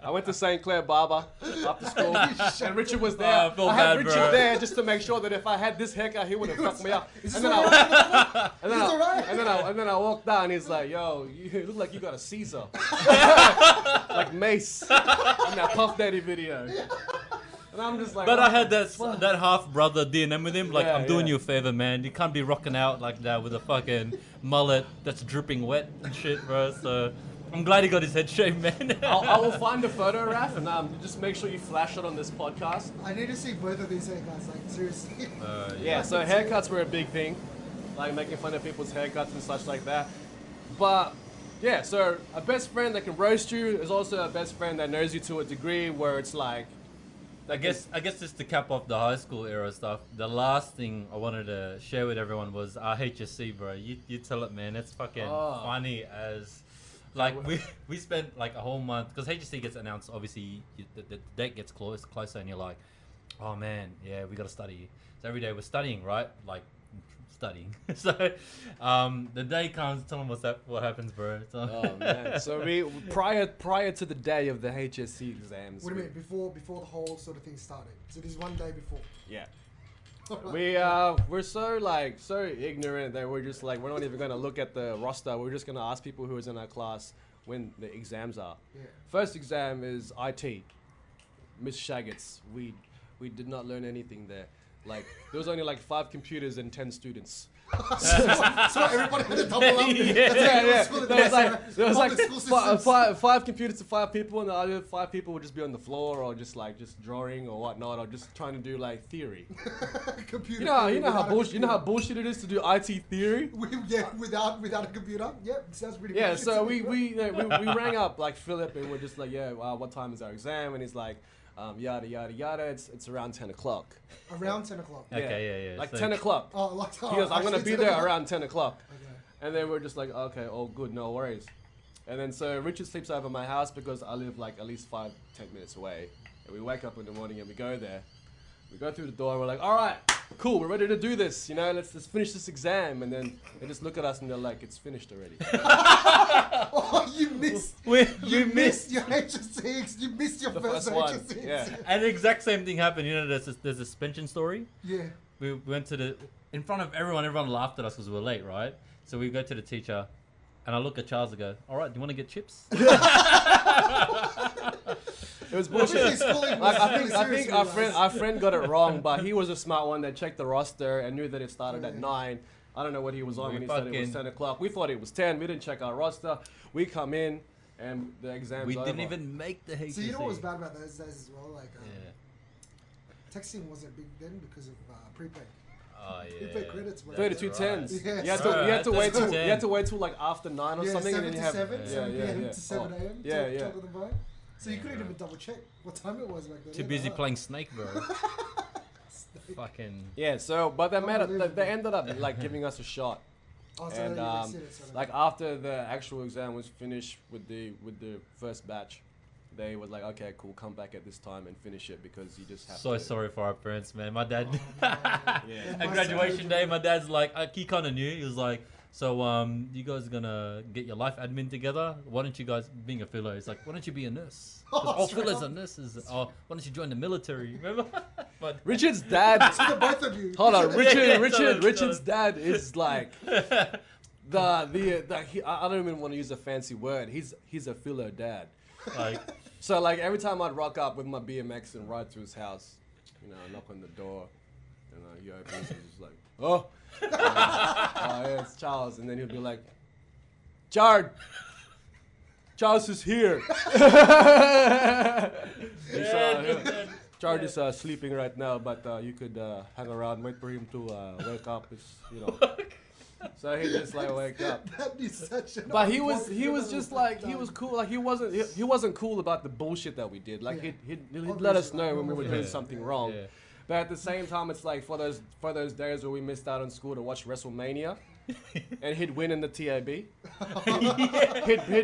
[SPEAKER 2] I went to St. Clair Barber after school, and Richard was there.
[SPEAKER 1] I feel
[SPEAKER 2] had
[SPEAKER 1] bad,
[SPEAKER 2] Richard
[SPEAKER 1] bro.
[SPEAKER 2] there just to make sure that if I had this haircut, he would have fucked me up. And then I walked down, and he's like, "Yo, you look like you got a Caesar, like Mace in that Puff Daddy video." And I'm just like,
[SPEAKER 1] But I had that half brother DNM with him. Like,
[SPEAKER 2] Yeah,
[SPEAKER 1] I'm doing
[SPEAKER 2] yeah.
[SPEAKER 1] you a favor, man. You can't be rocking out like that with a fucking mullet that's dripping wet and shit, bro. So I'm glad he got his head shaved, man.
[SPEAKER 2] I will find a photo, Raf, and just make sure you flash it on this podcast.
[SPEAKER 3] I need to see both of these haircuts, like seriously.
[SPEAKER 2] Yeah, so haircuts were a big thing, like making fun of people's haircuts and such like that. But yeah, so a best friend that can roast you is also a best friend that knows you to a degree where it's like,
[SPEAKER 1] I guess just to cap off the high school era stuff, the last thing I wanted to share with everyone was our HSC, bro. You tell it, man. It's fucking funny as... Like, we spent like a whole month, because HSC gets announced, obviously, the date gets closer, and you're like, oh man, yeah, we got to study. So every day we're studying, right? Like, studying. So the day comes, tell them what happens, bro. So
[SPEAKER 2] oh man. So we prior to the day of the HSC exams.
[SPEAKER 3] What do you mean before the whole sort of thing started? So this one day before.
[SPEAKER 2] Yeah. We're so ignorant that we're just like, we're not even gonna look at the roster. We're just gonna ask people who is in our class when the exams are.
[SPEAKER 3] Yeah.
[SPEAKER 2] First exam is IT. Miss Shaggets. We did not learn anything there. Like, there was only like 5 computers and 10 students.
[SPEAKER 3] So everybody had to double up.
[SPEAKER 2] Yeah. There was like
[SPEAKER 3] Public school
[SPEAKER 2] five computers to 5 people, and the other 5 people would just be on the floor or just drawing or whatnot, or just trying to do like theory.
[SPEAKER 3] Computer.
[SPEAKER 2] You know how bullshit it is to do IT theory.
[SPEAKER 3] Without a computer. Yep, sounds pretty.
[SPEAKER 2] Yeah,
[SPEAKER 3] bullshit
[SPEAKER 2] so
[SPEAKER 3] to me,
[SPEAKER 2] we rang up like Philip, and we're just like, yeah, what time is our exam? And he's like, yada yada yada. It's around 10 o'clock.
[SPEAKER 3] Around 10 o'clock.
[SPEAKER 1] Okay, yeah.
[SPEAKER 2] Like
[SPEAKER 1] So
[SPEAKER 2] 10 o'clock.
[SPEAKER 3] Oh, like
[SPEAKER 2] He goes, I'm gonna
[SPEAKER 3] actually
[SPEAKER 2] be
[SPEAKER 3] 10
[SPEAKER 2] there
[SPEAKER 3] o'clock?
[SPEAKER 2] around 10 o'clock.
[SPEAKER 3] Okay.
[SPEAKER 2] And then we're just like, okay, all good, no worries. And then so Richard sleeps over my house because I live like at least 5-10 minutes away. And we wake up in the morning and we go there. We go through the door and we're like, all right, cool, we're ready to do this. You know, let's finish this exam. And then they just look at us and they're like, it's finished already.
[SPEAKER 3] Oh, you missed. You missed your HSC. You missed your first
[SPEAKER 2] one.
[SPEAKER 3] HSC.
[SPEAKER 2] Yeah.
[SPEAKER 1] And the exact same thing happened. You know, there's a suspension story.
[SPEAKER 3] Yeah.
[SPEAKER 1] We went to in front of everyone. Everyone laughed at us because we were late, right? So we go to the teacher, and I look at Charles and go, "All right, do you want to get chips?"
[SPEAKER 2] It was bullshit.
[SPEAKER 3] Schooling
[SPEAKER 2] Like,
[SPEAKER 3] was
[SPEAKER 2] I
[SPEAKER 3] really
[SPEAKER 2] think
[SPEAKER 3] serious,
[SPEAKER 2] our friend got it wrong, but he was a smart one that checked the roster and knew that it started at 9. I don't know what he was on when he said it was 10 o'clock. We thought it was 10. We didn't check our roster. We come in and the exam's
[SPEAKER 1] We
[SPEAKER 2] over.
[SPEAKER 1] didn't even make the HSC.
[SPEAKER 3] So you know what was bad about those days as well? Like,
[SPEAKER 1] Yeah.
[SPEAKER 3] texting wasn't big then because of prepaid.
[SPEAKER 1] Oh yeah.
[SPEAKER 3] Prepaid credits were
[SPEAKER 2] 32 tens.
[SPEAKER 3] Yes.
[SPEAKER 2] You had
[SPEAKER 1] Right,
[SPEAKER 2] to wait till
[SPEAKER 1] that's
[SPEAKER 2] you had to wait till like after 9 or something,
[SPEAKER 3] 7
[SPEAKER 2] and then
[SPEAKER 3] to
[SPEAKER 2] you have
[SPEAKER 3] 7, 7 p.m. to 7 a.m.
[SPEAKER 2] Yeah, yeah.
[SPEAKER 3] Talk on the phone. So you couldn't even double check what time it was back then.
[SPEAKER 1] Too busy playing Snake, bro. Fucking.
[SPEAKER 2] Yeah. So, but
[SPEAKER 3] Unbelievable.
[SPEAKER 2] they ended up like giving us a shot.
[SPEAKER 3] Oh, so
[SPEAKER 2] And
[SPEAKER 3] they said it, so
[SPEAKER 2] like after the actual exam was finished with the first batch, they were like, okay, cool, come back at this time and finish it because you just have
[SPEAKER 1] So
[SPEAKER 2] to.
[SPEAKER 1] sorry for our parents, man. My dad.
[SPEAKER 2] Yeah.
[SPEAKER 1] At graduation day, my dad's like, he kind of knew. He was like, so you guys are gonna get your life admin together? Why don't you guys, being a filler, he's like, why don't you be a nurse? 'Cause all
[SPEAKER 3] straight
[SPEAKER 1] fillers
[SPEAKER 3] up.
[SPEAKER 1] are nurses. Oh, why don't you join the military? Remember? But
[SPEAKER 2] Richard's dad.
[SPEAKER 3] the both of you.
[SPEAKER 2] Hold on,
[SPEAKER 1] Yeah,
[SPEAKER 2] Richard's dad is like I don't even want to use a fancy word. He's a filler dad.
[SPEAKER 1] like,
[SPEAKER 2] So like every time I'd rock up with my BMX and ride to his house, you know, I knock on the door, and he opens and he's like, oh, Oh, yeah, it's Charles. And then he'll be like, Charles is here. Charles is sleeping right now, but you could hang around, wait for him to wake up. It's, you know. So he just like wake up.
[SPEAKER 3] That'd be such an
[SPEAKER 2] But he was just like, he was cool. Like he wasn't cool about the bullshit that we did. Like he'd let us know when we were doing something wrong.
[SPEAKER 1] Yeah.
[SPEAKER 2] But at the same time, it's like for those days where we missed out on school to watch WrestleMania, and he'd win in the TAB. He'd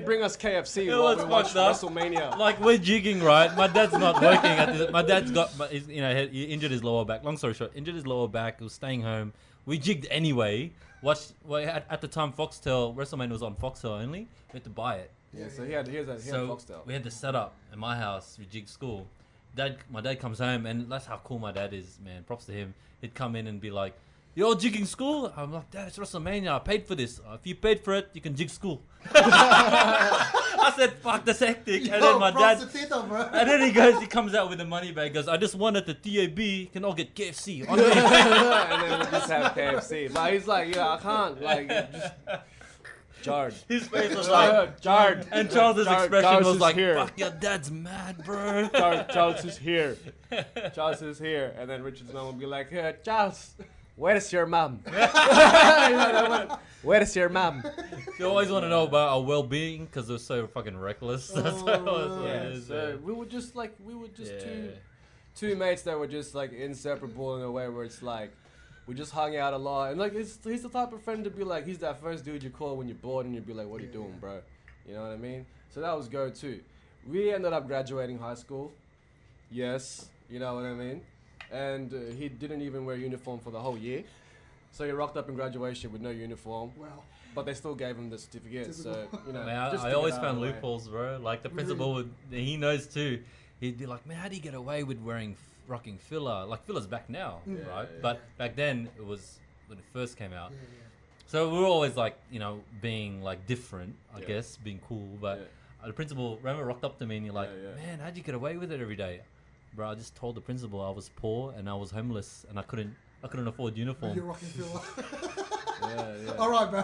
[SPEAKER 2] bring us KFC while we watched WrestleMania.
[SPEAKER 1] Like we're jigging, right? My dad's not working. My dad's got, he injured his lower back. Long story short, injured his lower back. He was staying home. We jigged anyway. At the time, Foxtel WrestleMania was on Foxtel only. We had to buy it.
[SPEAKER 2] Yeah, so he had Foxtel.
[SPEAKER 1] We had the setup at my house. We jigged school. My dad comes home, and that's how cool my dad is, man. Props to him. He'd come in and be like, "You're jigging school?" I'm like, "Dad, it's WrestleMania. I paid for this. If you paid for it, you can jig school." I said, "Fuck, that's hectic." And then my dad, and then he comes out with the money bag. Goes, "I just wanted the TAB. You can all get KFC."
[SPEAKER 2] And then we just have KFC. But he's like, "Yeah, I can't." Like, just jarred.
[SPEAKER 1] His face was like
[SPEAKER 2] jarred.
[SPEAKER 1] And Charles's expression
[SPEAKER 2] Charles
[SPEAKER 1] was like,
[SPEAKER 2] here.
[SPEAKER 1] "Fuck, your dad's mad, bro."
[SPEAKER 2] Charles is here. Charles is here. And then Richard's mom will be like, "Hey, Charles, where is your mom? Where is your mom?"
[SPEAKER 1] You always want to know about our well-being because they're so fucking reckless. That's what it is.
[SPEAKER 2] So we were just two mates that were just like inseparable in a way where it's like we just hung out a lot. And like he's the type of friend to be like, he's that first dude you call when you're bored and you'd be like, "What are you doing, bro?" You know what I mean? So that was go-to. We ended up graduating high school. Yes, you know what I mean? And he didn't even wear uniform for the whole year. So he rocked up in graduation with no uniform.
[SPEAKER 3] Wow.
[SPEAKER 2] But they still gave him the certificate. So, you know.
[SPEAKER 1] Man,
[SPEAKER 2] just
[SPEAKER 1] I
[SPEAKER 2] to
[SPEAKER 1] always
[SPEAKER 2] get out
[SPEAKER 1] found
[SPEAKER 2] of the way.
[SPEAKER 1] loopholes, bro. Like the principal he knows too. He'd be like, "Man, how do you get away with rocking filler? Like filler's back now, right?
[SPEAKER 2] yeah.
[SPEAKER 1] But back then it was when it first came out. So we were always like, being like different, I guess, being cool. But the principal, remember, rocked up to me and you're like, "Man, how'd you get away with it every day?" Bro, I just told the principal I was poor and I was homeless and I couldn't afford uniform.
[SPEAKER 3] You're rocking filler.
[SPEAKER 2] Yeah.
[SPEAKER 3] All right, bro.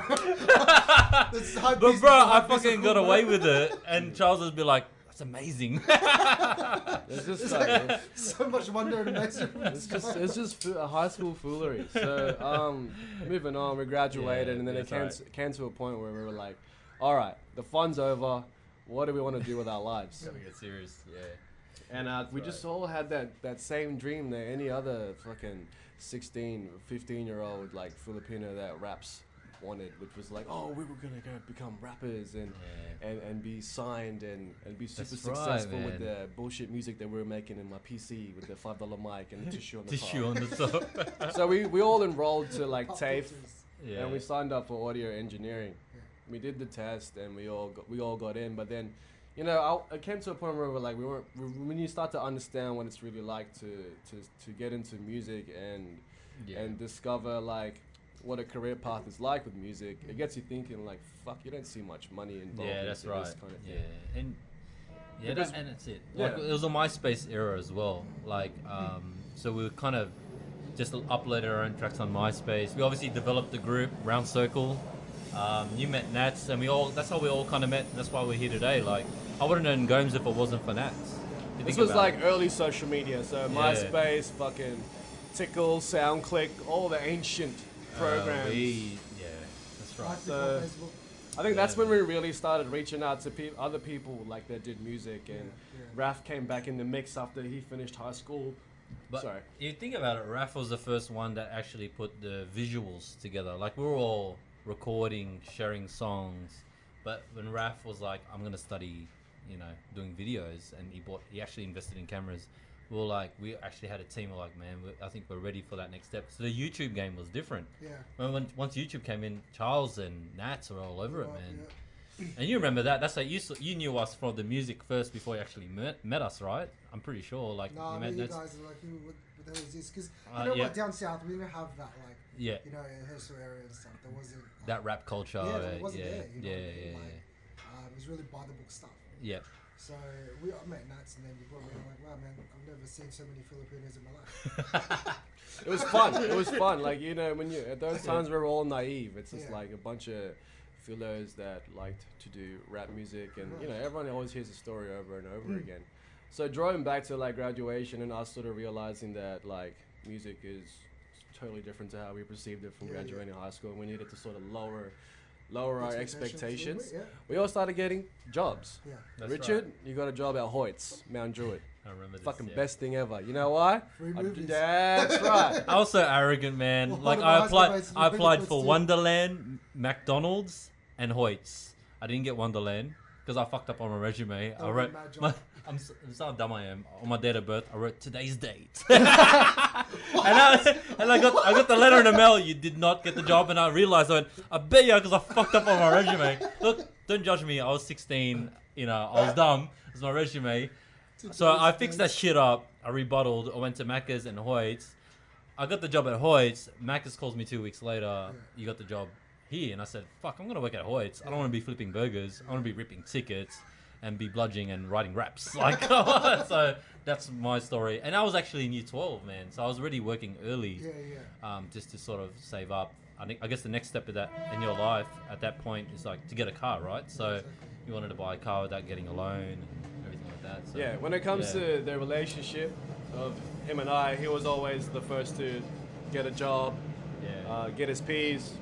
[SPEAKER 1] But bro, I fucking got away with it, and Charles would be like, "That's amazing."
[SPEAKER 2] It's just like,
[SPEAKER 3] so much wonder and amazement.
[SPEAKER 2] it's just high school foolery. So moving on, we graduated, and then it came to a point where we were like, "All right, the fun's over. What do we want to do with our lives?"
[SPEAKER 1] Gotta get serious, yeah.
[SPEAKER 2] And we just all had that same dream that any other fucking 16, 15-year-old like Filipino that raps wanted, which was like, "Oh, we were gonna go become rappers and be signed and be super successful with the bullshit music that we were making in my PC with the $5 mic and the tissue on the top." So we all enrolled to like TAFE, and we signed up for audio engineering. We did the test and we all got in, but then, it came to a point where when you start to understand what it's really like to get into music and discover like what a career path is like with music, it gets you thinking like, fuck, you don't see much money involved.
[SPEAKER 1] Yeah, that's right.
[SPEAKER 2] This kind of thing.
[SPEAKER 1] And that's it. Like it was a MySpace era as well. Like so we kind of just uploaded our own tracks on MySpace. We obviously developed the group Round Circle. You met Nats, and that's how we all kind of met. That's why we're here today. Like, I wouldn't have known Gomes if it wasn't for Nats.
[SPEAKER 2] This was like early social media, so MySpace, fucking Tickle, SoundClick, all the ancient programs.
[SPEAKER 1] That's right.
[SPEAKER 2] So I think that's when we really started reaching out to other people like that did music, and Raf came back in the mix after he finished high school.
[SPEAKER 1] But you think about it, Raf was the first one that actually put the visuals together. Like, we were all recording, sharing songs, but when Raf was like, "I'm gonna study, doing videos," and he actually invested in cameras, we actually had a team. We're like, "Man, I think we're ready for that next step." So the YouTube game was different. Once YouTube came in, Charles and Nats were all over it, man. And you remember that? That's like you knew us from the music first before you actually met us, right? I'm pretty sure. Like,
[SPEAKER 3] no,
[SPEAKER 1] you met
[SPEAKER 3] you
[SPEAKER 1] Nats.
[SPEAKER 3] guys are like, what the hell is this? Because what, down south we didn't have that, like, in Herschel area and stuff. There wasn't
[SPEAKER 1] that rap culture.
[SPEAKER 3] it wasn't there. It was really by the book stuff.
[SPEAKER 1] Yeah.
[SPEAKER 3] So we met Nats, and then you brought me. I'm like, wow, man, I've never seen so many Filipinos in my life.
[SPEAKER 2] It was fun. It was fun. Like, you know, when you at those times we were all naive. It's just like a bunch of philos that liked to do rap music, and you know, everyone always hears the story over and over again. So drawing back to like graduation and us sort of realizing that like music is totally different to how we perceived it from graduating high school. We needed to sort of lower our expectations. We all started getting jobs. Richard, you got a job at Hoyt's, Mount Druitt.
[SPEAKER 1] I remember this.
[SPEAKER 2] Fucking best thing ever. You know why?
[SPEAKER 3] Free movies.
[SPEAKER 2] That's right.
[SPEAKER 1] I was so arrogant, man.
[SPEAKER 3] Well,
[SPEAKER 1] like I applied for Wonderland, McDonald's, and Hoyt's. I didn't get Wonderland because I fucked up on my resume. I wrote I'm so how dumb I am. On my date of birth, I wrote today's date. and I got the letter in the mail. You did not get the job, and I realized I bet you because I fucked up on my resume. Look, don't judge me. I was 16. You know, I was dumb. It's my resume. So I fixed that shit up. I rebutted. I went to Macca's and Hoyt's. I got the job at Hoyt's. Macca's calls me 2 weeks later. You got the job here, and I said, "Fuck, I'm gonna work at Hoyt's. I don't want to be flipping burgers. I want to be ripping tickets and be bludging and writing raps." Like, so that's my story. And I was actually in year 12, man. So I was already working early, just to sort of save up. I guess the next step of that in your life at that point is like to get a car, right? So you wanted to buy a car without getting a loan. That, so.
[SPEAKER 2] Yeah, when it comes to the relationship of him and I, he was always the first to get a job, get his P's,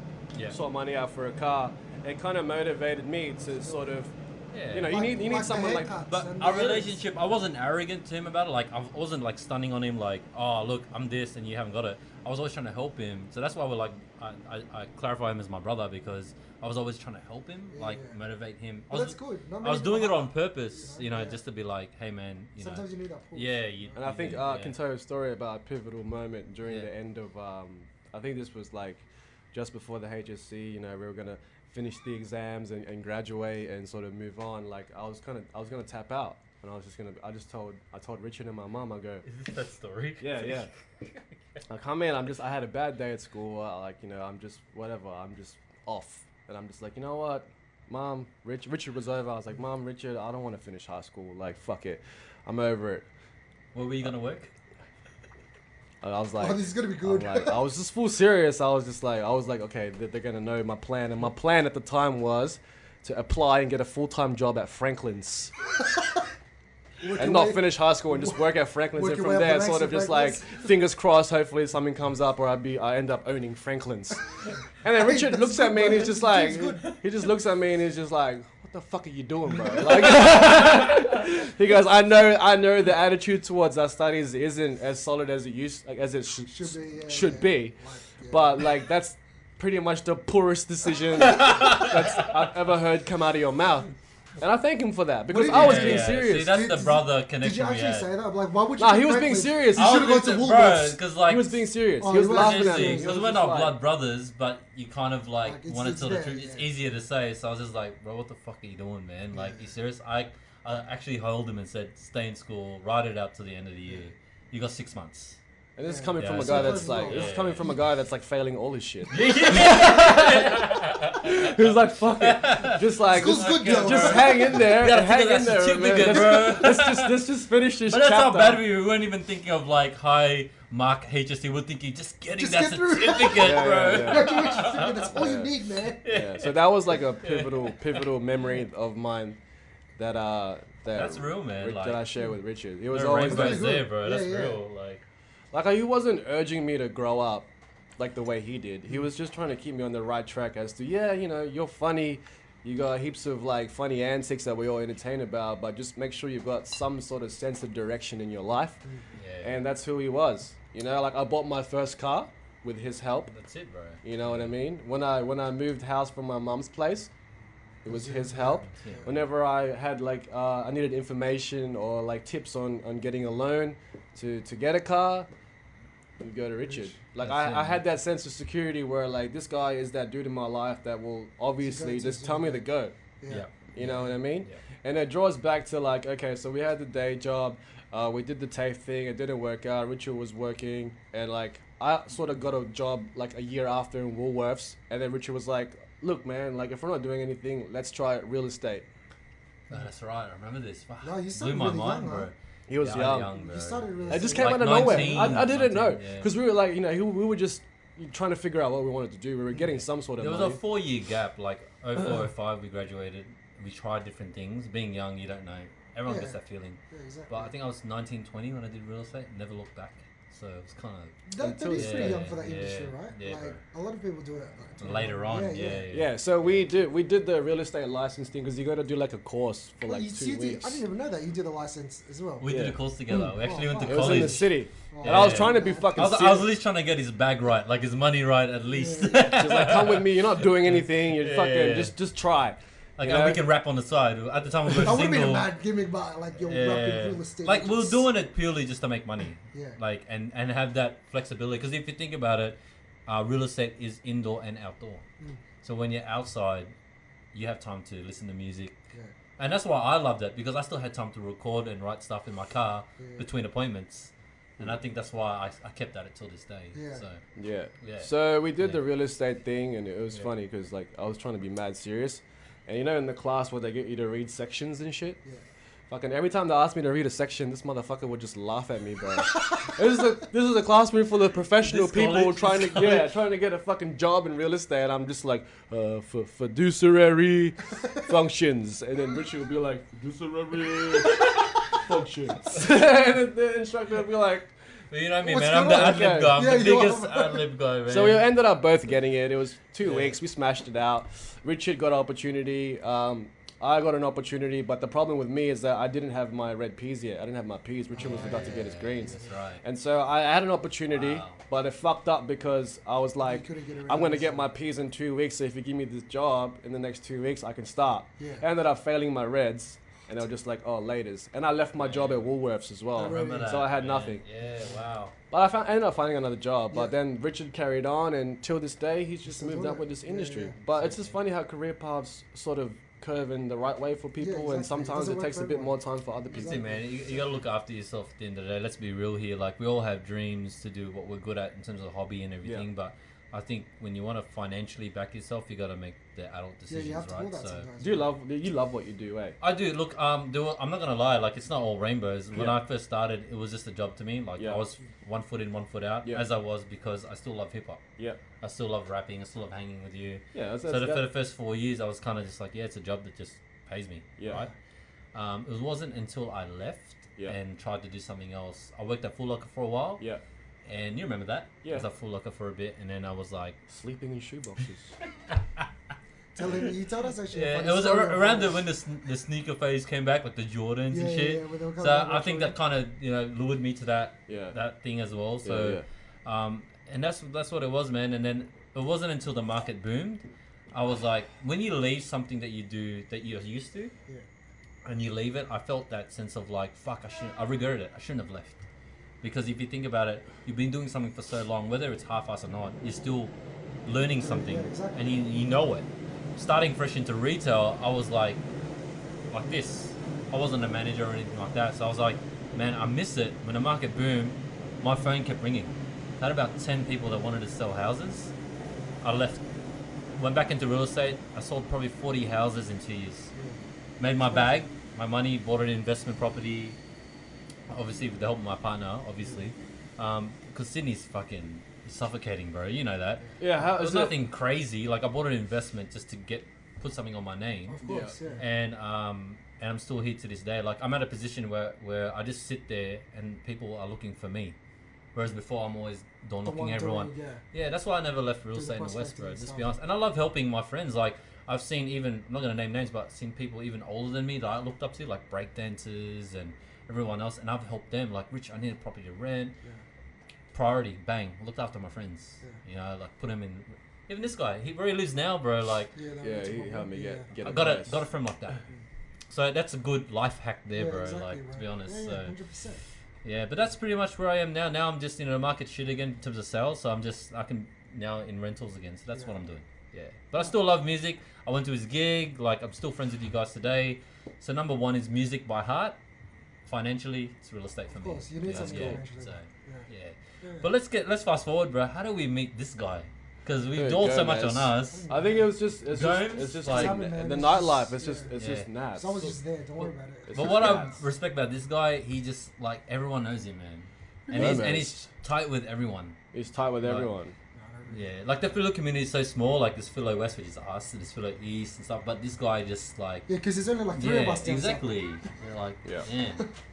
[SPEAKER 2] sort money out for a car. It kind of motivated me to sort of, you know, you need someone like.
[SPEAKER 1] But our relationship, I wasn't arrogant to him about it. Like I wasn't like stunning on him, like, oh look, I'm this and you haven't got it. I was always trying to help him. So that's why we're like, I clarify him as my brother because I was always trying to help him, motivate him.
[SPEAKER 3] That's good.
[SPEAKER 1] I was doing it on purpose, you know, just to be like, hey man,
[SPEAKER 3] sometimes you need that push.
[SPEAKER 2] And I think I can tell you a story about a pivotal moment during the end of, I think this was like just before the HSC, you know, we were going to finish the exams and graduate and sort of move on. Like I was going to tap out. And I told Richard and my mom, I go,
[SPEAKER 1] is this that story?
[SPEAKER 2] Yeah. I come in, I had a bad day at school. Like, you know, I'm just off. And I'm just like, you know what, Mom, Richard was over. I was like, Mom, Richard, I don't want to finish high school. Like, fuck it. I'm over it.
[SPEAKER 1] Where were you going to work?
[SPEAKER 2] I was like,
[SPEAKER 3] oh, this is going to be good.
[SPEAKER 2] I was just full serious. I was like, okay, they're going to know my plan. And my plan at the time was to apply and get a full-time job at Franklin's. And not finish high school and just work at Franklin's, and from there sort of just like fingers crossed, hopefully something comes up or I end up owning Franklin's. And then Richard looks at me and he's just like, he just looks at me and he's just like, what the fuck are you doing, bro? Like, he goes, I know the attitude towards our studies isn't as solid as it should be, but like that's pretty much the poorest decision I've ever heard come out of your mouth. And I thank him for that because I was being serious.
[SPEAKER 1] See, that's the brother connection.
[SPEAKER 3] Did you actually say that? Like, why would you?
[SPEAKER 2] Nah, he was being serious.
[SPEAKER 3] He should have gone to Woolworths.
[SPEAKER 1] Because like
[SPEAKER 2] he was being serious. He was laughing at me.
[SPEAKER 1] Because we're not blood brothers, but you kind of like want to tell the truth. It's easier to say. So I was just like, bro, what the fuck are you doing, man? Like, you serious? I actually held him and said, stay in school, ride it out to the end of the year. You got 6 months.
[SPEAKER 2] And this is coming from a guy that's like, this is coming from a guy that's like failing all his shit. He was like, fuck it, just hang in there, hang in there, man. Let's just finish this.
[SPEAKER 1] But that's how bad we weren't even thinking of like high mark HSC. We're thinking just getting that certificate, bro.
[SPEAKER 3] That's all you need, man.
[SPEAKER 2] Yeah. So that was like a pivotal memory of mine that
[SPEAKER 1] that's real, man.
[SPEAKER 2] That I share with Richard. It was
[SPEAKER 1] no
[SPEAKER 2] always
[SPEAKER 1] rainbows there, bro. That's real,
[SPEAKER 2] Like he wasn't urging me to grow up like the way he did. He was just trying to keep me on the right track as to, you know, you're funny. You got heaps of like funny antics that we all entertain about, but just make sure you've got some sort of sense of direction in your life. And that's who he was. You know, like I bought my first car with his help.
[SPEAKER 1] That's it, bro.
[SPEAKER 2] You know what I mean? When I moved house from my mum's place, it was his help. Whenever I had like, I needed information or like tips on getting a loan to get a car, you go to Richard. Like I had that sense of security where like this guy is that dude in my life that will obviously just tell me to go. You know what I mean? And it draws back to like, okay, so we had the day job, we did the TAFE thing, it didn't work out, Richard was working, and like I sort of got a job like a year after in Woolworths, and then Richard was like, look man, like if we're not doing anything, let's try real estate.
[SPEAKER 1] That's right. I remember this. Fuck,
[SPEAKER 3] No, you
[SPEAKER 1] blew
[SPEAKER 3] started
[SPEAKER 1] my
[SPEAKER 3] really
[SPEAKER 1] mind,
[SPEAKER 3] young,
[SPEAKER 1] bro.
[SPEAKER 3] huh?
[SPEAKER 2] He was young.
[SPEAKER 1] bro.
[SPEAKER 3] You started really.
[SPEAKER 2] It just
[SPEAKER 3] young.
[SPEAKER 2] came
[SPEAKER 1] Like
[SPEAKER 2] out of nowhere.
[SPEAKER 1] 19,
[SPEAKER 2] I didn't know
[SPEAKER 1] 19,
[SPEAKER 2] because we were like, you know, we were just trying to figure out what we wanted to do. We were getting some sort of
[SPEAKER 1] There was
[SPEAKER 2] money.
[SPEAKER 1] a 4-year gap, like 04, 05, we graduated. We tried different things. Being young, you don't know. Everyone gets that feeling.
[SPEAKER 3] Yeah, exactly.
[SPEAKER 1] But I think I was 19, 20 when I did real estate. Never looked back. So it was kind of...
[SPEAKER 3] That is pretty young for that
[SPEAKER 1] yeah,
[SPEAKER 3] industry, right?
[SPEAKER 1] yeah,
[SPEAKER 3] like, a lot of people do it like,
[SPEAKER 1] later on.
[SPEAKER 2] Yeah, so we did the real estate license thing because you got to do like a course for
[SPEAKER 3] Well,
[SPEAKER 2] like 2 weeks.
[SPEAKER 3] I didn't even know that you did a license as well.
[SPEAKER 1] We did a course together. We actually went to
[SPEAKER 2] It was in
[SPEAKER 1] college.
[SPEAKER 2] the city.
[SPEAKER 3] Oh.
[SPEAKER 2] And I was trying to be fucking
[SPEAKER 1] I was at least trying to get his bag right, like his money right at least.
[SPEAKER 2] She's like, come with me. You're not doing anything. You're fucking
[SPEAKER 1] yeah.
[SPEAKER 2] just try.
[SPEAKER 1] Like,
[SPEAKER 2] you
[SPEAKER 1] and
[SPEAKER 2] know?
[SPEAKER 1] we can rap on the side. At the time we were
[SPEAKER 3] That would have been a
[SPEAKER 1] single.
[SPEAKER 3] bad gimmick, but like you're rapping real estate.
[SPEAKER 1] Like we were doing it purely just to make money.
[SPEAKER 3] Yeah.
[SPEAKER 1] Like and have that flexibility. Because if you think about it, real estate is indoor and outdoor. So when you're outside, you have time to listen to music.
[SPEAKER 3] Yeah.
[SPEAKER 1] And that's why I loved it, because I still had time to record and write stuff in my car between appointments. And I think that's why I kept at it till this day.
[SPEAKER 3] Yeah.
[SPEAKER 1] So
[SPEAKER 2] Yeah.
[SPEAKER 1] Yeah.
[SPEAKER 2] So we did the real estate thing, and it was funny because like I was trying to be mad serious, and you know in the class where they get you to read sections and shit.
[SPEAKER 3] Yeah.
[SPEAKER 2] Fucking every time they asked me to read a section, this motherfucker would just laugh at me, bro. this is a classroom full of professional
[SPEAKER 1] This
[SPEAKER 2] people
[SPEAKER 1] college?
[SPEAKER 2] trying to get a fucking job in real estate. And I'm just like, for fiduciary functions, and then Richard would be like, fiduciary functions, and then the instructor would be like.
[SPEAKER 1] But you know me,
[SPEAKER 3] What's
[SPEAKER 1] man. I'm
[SPEAKER 3] going
[SPEAKER 1] the
[SPEAKER 3] on?
[SPEAKER 1] ad-lib guy. I'm
[SPEAKER 3] Yeah,
[SPEAKER 1] the
[SPEAKER 3] you are.
[SPEAKER 1] biggest ad-lib guy, man.
[SPEAKER 2] So we ended up both getting it. It was 2 weeks. We smashed it out. Richard got an opportunity. I got an opportunity, but the problem with me is that I didn't have my red peas yet. I didn't have my peas. Richard was about to get his greens.
[SPEAKER 1] That's right.
[SPEAKER 2] And so I had an opportunity,
[SPEAKER 1] Wow.
[SPEAKER 2] but it fucked up because I was like,
[SPEAKER 3] couldn't get around
[SPEAKER 2] I'm going to
[SPEAKER 3] this.
[SPEAKER 2] get my peas in 2 weeks, so if you give me this job in the next 2 weeks, I can start.
[SPEAKER 3] Yeah.
[SPEAKER 2] I ended up failing my reds, and they were just like, oh, laters. And I left my job at Woolworths as well.
[SPEAKER 1] I remember that.
[SPEAKER 2] So I had
[SPEAKER 1] man.
[SPEAKER 2] nothing.
[SPEAKER 1] Yeah, wow.
[SPEAKER 2] But I ended up finding another job. But
[SPEAKER 3] Yeah.
[SPEAKER 2] then Richard carried on, and till this day, he's just
[SPEAKER 3] still
[SPEAKER 2] moved
[SPEAKER 3] doing
[SPEAKER 2] up with
[SPEAKER 3] it.
[SPEAKER 2] this
[SPEAKER 3] Yeah,
[SPEAKER 2] industry.
[SPEAKER 3] yeah.
[SPEAKER 2] But it's just funny how career paths sort of curve in the right way for people,
[SPEAKER 3] exactly.
[SPEAKER 2] and sometimes
[SPEAKER 3] Doesn't
[SPEAKER 2] it
[SPEAKER 3] work
[SPEAKER 2] takes
[SPEAKER 3] for
[SPEAKER 2] a bit
[SPEAKER 3] everyone.
[SPEAKER 2] more time for other people.
[SPEAKER 1] See, man, you gotta look after yourself at the end of the day. Let's be real here. Like, we all have dreams to do what we're good at in terms of hobby and everything, but I think when you want to financially back yourself, you gotta make the adult
[SPEAKER 3] Yeah,
[SPEAKER 1] decisions,
[SPEAKER 3] you have to
[SPEAKER 1] right?
[SPEAKER 3] pull that
[SPEAKER 1] So
[SPEAKER 3] sometimes.
[SPEAKER 2] Do you love what you do, eh?
[SPEAKER 1] I do. Look, I'm not gonna lie. Like, it's not all rainbows. When
[SPEAKER 2] Yeah.
[SPEAKER 1] I first started, it was just a job to me. Like,
[SPEAKER 2] Yeah.
[SPEAKER 1] I was 1 foot in, 1 foot out,
[SPEAKER 2] Yeah.
[SPEAKER 1] as I was, because I still love hip hop.
[SPEAKER 2] Yeah.
[SPEAKER 1] I still love rapping. I still love hanging with you.
[SPEAKER 2] Yeah.
[SPEAKER 1] So for the first 4 years, I was kind of just like, yeah, it's a job that just pays me,
[SPEAKER 2] Yeah.
[SPEAKER 1] right? It wasn't until I left
[SPEAKER 2] Yeah.
[SPEAKER 1] and tried to do something else. I worked at Full Locker for a while,
[SPEAKER 2] Yeah.
[SPEAKER 1] and you remember that?
[SPEAKER 2] Yeah.
[SPEAKER 1] I was at Full Locker for a bit, and then I was like,
[SPEAKER 2] Sleeping in shoeboxes.
[SPEAKER 3] You told us actually.
[SPEAKER 1] yeah,
[SPEAKER 3] a
[SPEAKER 1] it
[SPEAKER 3] funny
[SPEAKER 1] was
[SPEAKER 3] story about
[SPEAKER 1] around
[SPEAKER 3] this.
[SPEAKER 1] when the sneaker phase came back, like the Jordans and shit.
[SPEAKER 3] when they were coming
[SPEAKER 1] So
[SPEAKER 3] out
[SPEAKER 1] I think that
[SPEAKER 3] retro,
[SPEAKER 1] kind of lured me to that
[SPEAKER 2] Yeah.
[SPEAKER 1] that thing as well. So, and that's what it was, man. And then it wasn't until the market boomed, I was like, when you leave something that you do that you're used to,
[SPEAKER 3] Yeah.
[SPEAKER 1] and you leave it, I felt that sense of like, fuck, I regretted it. I shouldn't have left. Because if you think about it, you've been doing something for so long, whether it's half-assed or not, you're still learning something,
[SPEAKER 3] Yeah, exactly.
[SPEAKER 1] and you know it. Starting fresh into retail, I was like this. I wasn't a manager or anything like that, so I was like, man, I miss it. When the market boomed, my phone kept ringing. I had about 10 people that wanted to sell houses. I left, went back into real estate. I sold probably 40 houses in 2 years. Made my bag, my money, bought an investment property, obviously with the help of my partner, obviously. Because Sydney's fucking suffocating, bro. You know that.
[SPEAKER 2] Yeah. How
[SPEAKER 1] It was
[SPEAKER 2] is it?
[SPEAKER 1] nothing crazy. Like, I bought an investment just to put something on my name.
[SPEAKER 3] Of course, yeah.
[SPEAKER 1] And I'm still here to this day. Like, I'm at a position where I just sit there and people are looking for me. Whereas before, I'm always door
[SPEAKER 3] The one
[SPEAKER 1] knocking everyone.
[SPEAKER 3] doing,
[SPEAKER 1] Yeah, that's why I never left real
[SPEAKER 3] Do the
[SPEAKER 1] estate in the West,
[SPEAKER 3] prospecting
[SPEAKER 1] bro.
[SPEAKER 3] and
[SPEAKER 1] Just
[SPEAKER 3] stuff.
[SPEAKER 1] be honest. And I love helping my friends. Like, I've seen even, I'm not going to name names, but I've seen people even older than me that I looked up to, like breakdancers and everyone else. And I've helped them. Like, Rich, I need a property to rent.
[SPEAKER 3] Yeah.
[SPEAKER 1] Priority, bang. Looked after my friends.
[SPEAKER 3] Yeah.
[SPEAKER 1] You know, like, put him in. Even this guy, where he lives now, bro, like,
[SPEAKER 3] Yeah, that
[SPEAKER 2] Yeah,
[SPEAKER 3] was
[SPEAKER 2] he
[SPEAKER 3] one-
[SPEAKER 2] helped me
[SPEAKER 3] yeah.
[SPEAKER 2] get
[SPEAKER 1] I
[SPEAKER 2] advice.
[SPEAKER 1] got a friend like that. So that's a good life hack there,
[SPEAKER 3] Yeah,
[SPEAKER 1] bro.
[SPEAKER 3] exactly,
[SPEAKER 1] Like, to
[SPEAKER 3] bro.
[SPEAKER 1] be honest.
[SPEAKER 3] Yeah,
[SPEAKER 1] So
[SPEAKER 3] 100%.
[SPEAKER 1] yeah, but that's pretty much where I am now. Now I'm just in the market shit again in terms of sales. So I can now in rentals again. So that's what I'm doing. Yeah. But I still love music. I went to his gig. Like, I'm still friends with you guys today. So number one is music by heart. Financially, it's real estate for me.
[SPEAKER 3] Of course, you need something
[SPEAKER 1] yeah.
[SPEAKER 3] financially.
[SPEAKER 1] So,
[SPEAKER 3] Yeah.
[SPEAKER 1] yeah.
[SPEAKER 3] Yeah.
[SPEAKER 1] But let's fast forward, bro. How do we meet this guy? because we dwelled so much on us.
[SPEAKER 2] I think it's just like the nightlife. It's just Nats.
[SPEAKER 3] Someone's just there. Don't worry about it.
[SPEAKER 1] But what I respect about this guy, he just like everyone knows him, man, and he's tight with everyone.
[SPEAKER 2] He's tight with everyone.
[SPEAKER 1] Yeah, like the Philo community is so small. Like this Philo West, which is us, and this Philo East and stuff. But this guy just like
[SPEAKER 3] because there's only like 3 of us.
[SPEAKER 1] Exactly. Like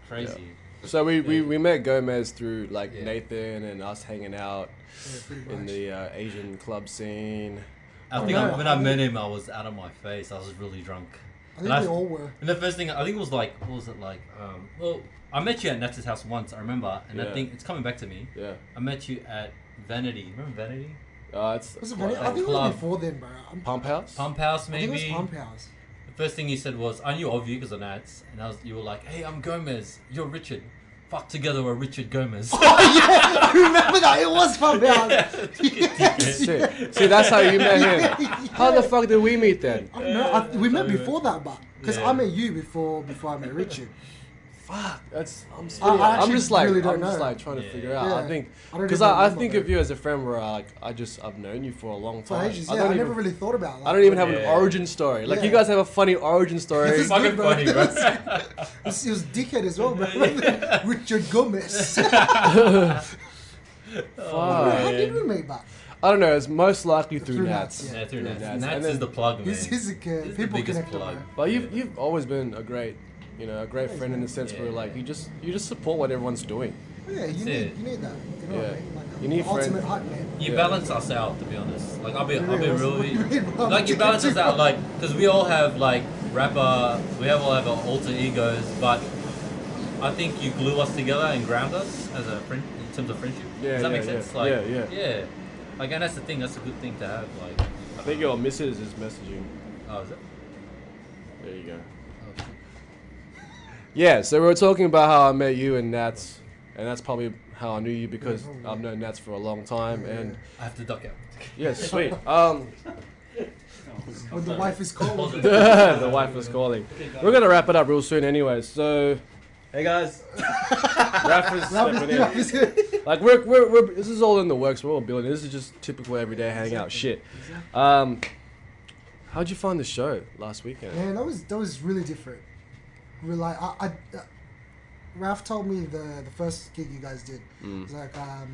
[SPEAKER 1] crazy.
[SPEAKER 2] Yeah. So we met Gomez through like Nathan and us hanging out in the Asian club scene.
[SPEAKER 1] I think when I met him, I was out of my face. I was really drunk.
[SPEAKER 3] I think we all were.
[SPEAKER 1] And the first thing I think it was like, what was it like? Well, I met you at Nat's house once. I remember, and I think it's coming back to me.
[SPEAKER 2] Yeah.
[SPEAKER 1] I met you at Vanity. Remember Vanity?
[SPEAKER 3] Was it Vanity? I think it was before then, bro.
[SPEAKER 2] Pump House?
[SPEAKER 1] Pump House, maybe.
[SPEAKER 3] I think it was Pump House.
[SPEAKER 1] The first thing you said was, I knew of you because of Nats, and you were like, hey, I'm Gomez. You're Richard. Fuck together, we're Richard Gomez.
[SPEAKER 3] Oh, yeah! I remember that. It was Pump House.
[SPEAKER 2] See, that's how you met him. How the fuck did we meet then?
[SPEAKER 3] We met before that, but because I met you before I met Richard.
[SPEAKER 2] Fuck,
[SPEAKER 3] I'm
[SPEAKER 2] just like trying to figure out.
[SPEAKER 3] Yeah.
[SPEAKER 2] I think because I think of you as a friend where I've known you for a long time.
[SPEAKER 3] For ages, I never really thought about. Like,
[SPEAKER 2] I don't even have an origin story. Like you guys have a funny origin story.
[SPEAKER 1] It's fucking funny, bro.
[SPEAKER 3] It was dickhead as well, bro. Richard Gomez. How did we meet back?
[SPEAKER 2] I don't know. It's most likely through Nats.
[SPEAKER 1] Yeah, through Nats. Nats is the plug, man.
[SPEAKER 3] He's a people connector.
[SPEAKER 2] But you've always been a great friend in the sense where like you just support what everyone's doing.
[SPEAKER 3] Yeah, you need that. You know what I mean? Like,
[SPEAKER 2] you need
[SPEAKER 3] ultimate
[SPEAKER 2] friends.
[SPEAKER 3] Hype man.
[SPEAKER 1] You balance us out, to be honest. Like I'll be really like you balance us out, like because we all have like rapper, we all have our alter egos, but I think you glue us together and ground us as a friend in terms of friendship. Does that make sense? Like, yeah. Like, and that's the thing. That's a good thing to have. Like,
[SPEAKER 2] I think your missus is messaging.
[SPEAKER 1] Oh, is it?
[SPEAKER 2] There you go. Yeah, so we were talking about how I met you and Nats, and that's probably how I knew you because I've known Nats for a long time, and
[SPEAKER 1] I have to duck out.
[SPEAKER 2] Yeah, sweet.
[SPEAKER 3] When the wife is calling.
[SPEAKER 2] The wife is calling. We're gonna wrap it up real soon, anyway. So,
[SPEAKER 4] hey guys,
[SPEAKER 2] Raph is stepping in. Like we're this is all in the works. We're all building. This is just typical everyday hangout shit. How'd you find the show last weekend?
[SPEAKER 3] Man, that was really different. Like Raph told me the first gig you guys did. It was like I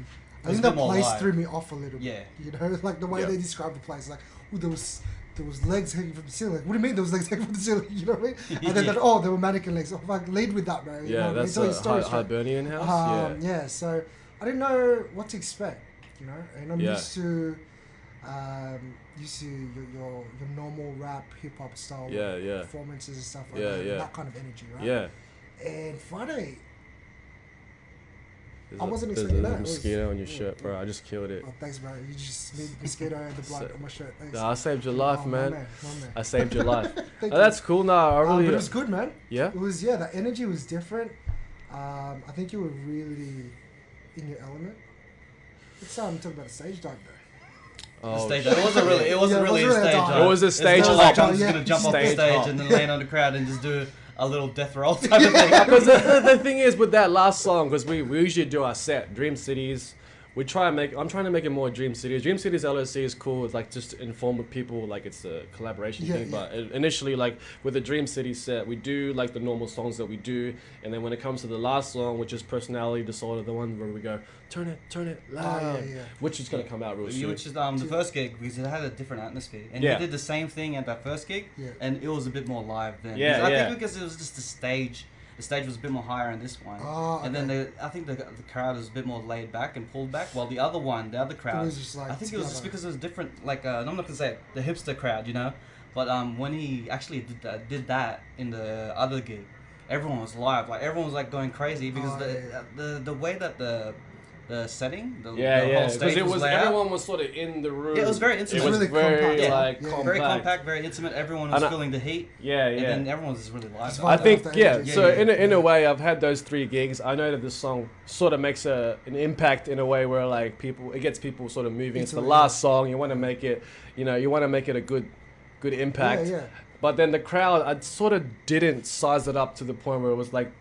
[SPEAKER 3] think the place threw me off a little bit. You know, like the way they described the place, like there was legs hanging from the ceiling. Like, what do you mean there was legs hanging from the ceiling? You know what I mean? And then there were mannequin legs. Oh, fuck, lead with that, bro. You know
[SPEAKER 2] that's
[SPEAKER 3] a
[SPEAKER 2] Hibernian house.
[SPEAKER 3] Yeah, so I didn't know what to expect. You know, and I'm used to your normal rap, hip hop style performances and stuff like that. That kind of energy, right?
[SPEAKER 2] Yeah.
[SPEAKER 3] And Friday,
[SPEAKER 2] I wasn't expecting that. There's a mosquito on your shirt, bro. I just killed it.
[SPEAKER 3] Oh, thanks, bro. You just made the mosquito and the blood on my shirt. Thanks.
[SPEAKER 2] Nah, I saved your life, man.
[SPEAKER 3] My man.
[SPEAKER 2] I saved your life. That's cool. Nah,
[SPEAKER 3] but it was good, man.
[SPEAKER 2] Yeah?
[SPEAKER 3] It was, the energy was different. I think you were really in your element. It's time to talk about the stage dive, though.
[SPEAKER 4] Oh, it wasn't really a stage dive.
[SPEAKER 2] It was a stage hop.
[SPEAKER 4] Like I'm just going to jump off the stage and then land on the crowd and just do a little death roll type of thing.
[SPEAKER 2] Because the thing is with that last song, because we usually do our set, Dream Cities. I'm trying to make it more Dream Cities. Dream Cities LLC is cool. It's like just to inform with people, like it's a collaboration thing. But initially, like with the Dream City set, we do like the normal songs that we do, and then when it comes to the last song, which is Personality Disorder, the one where we go turn it loud, which is gonna come out real soon.
[SPEAKER 4] Which is the first gig because it had a different atmosphere, and you did the same thing at that first gig, and it was a bit more live then. I think because it was just the stage. The stage was a bit more higher in this one, and then I think the crowd was a bit more laid back and pulled back, while the other crowd, I think it was just because it was different. Like I'm not gonna say the hipster crowd, you know, but when he actually did that in the other gig, everyone was live, like everyone was like going crazy because the way that the setting, the whole stage was laid out.
[SPEAKER 2] Everyone was sort of in the room.
[SPEAKER 4] Yeah, it was very intimate.
[SPEAKER 2] It was
[SPEAKER 3] really
[SPEAKER 2] very
[SPEAKER 3] compact.
[SPEAKER 2] compact.
[SPEAKER 4] Very compact, very intimate. Everyone was feeling the heat. And then everyone was just really live.
[SPEAKER 2] I think So in a way, I've had those 3 gigs. I know that this song sort of makes an impact in a way where like it gets people sort of moving. It's the last song. You want to make it, a good impact. But then the crowd, I sort of didn't size it up to the point where it was like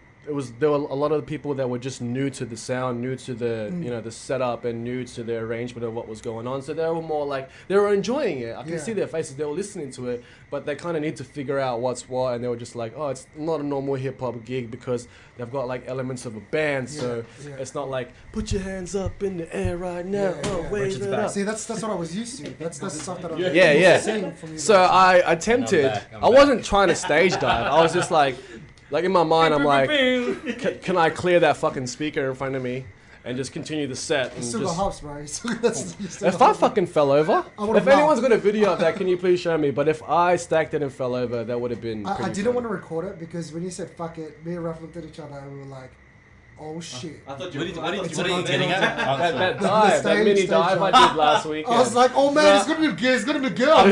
[SPEAKER 2] there were a lot of people that were just new to the sound, new to the the setup, and new to the arrangement of what was going on. So they were more like they were enjoying it. I can see their faces; they were listening to it, but they kind of need to figure out what's what, and they were just like, oh, it's not a normal hip hop gig because they've got like elements of a band. So it's not like put your hands up in the air right now. Wave it up.
[SPEAKER 3] See, that's what I was used to. That's the stuff that I'm
[SPEAKER 2] seeing from you. So I attempted. I wasn't trying to stage dive. I was just like in my mind, I'm like, can I clear that fucking speaker in front of me and just continue the set? And
[SPEAKER 3] still
[SPEAKER 2] just,
[SPEAKER 3] got hops, bro.
[SPEAKER 2] If I fucking fell over, if anyone's got a video of that, can you please show me? But if I stacked it and fell over, that would have been.
[SPEAKER 3] I didn't want to record it because when you said fuck it, me and Raph looked at each other and we were like, oh shit.
[SPEAKER 1] I thought what are you getting at?
[SPEAKER 2] That mini dive I did last week.
[SPEAKER 3] I was like, oh man, it's gonna be good. It's gonna be good.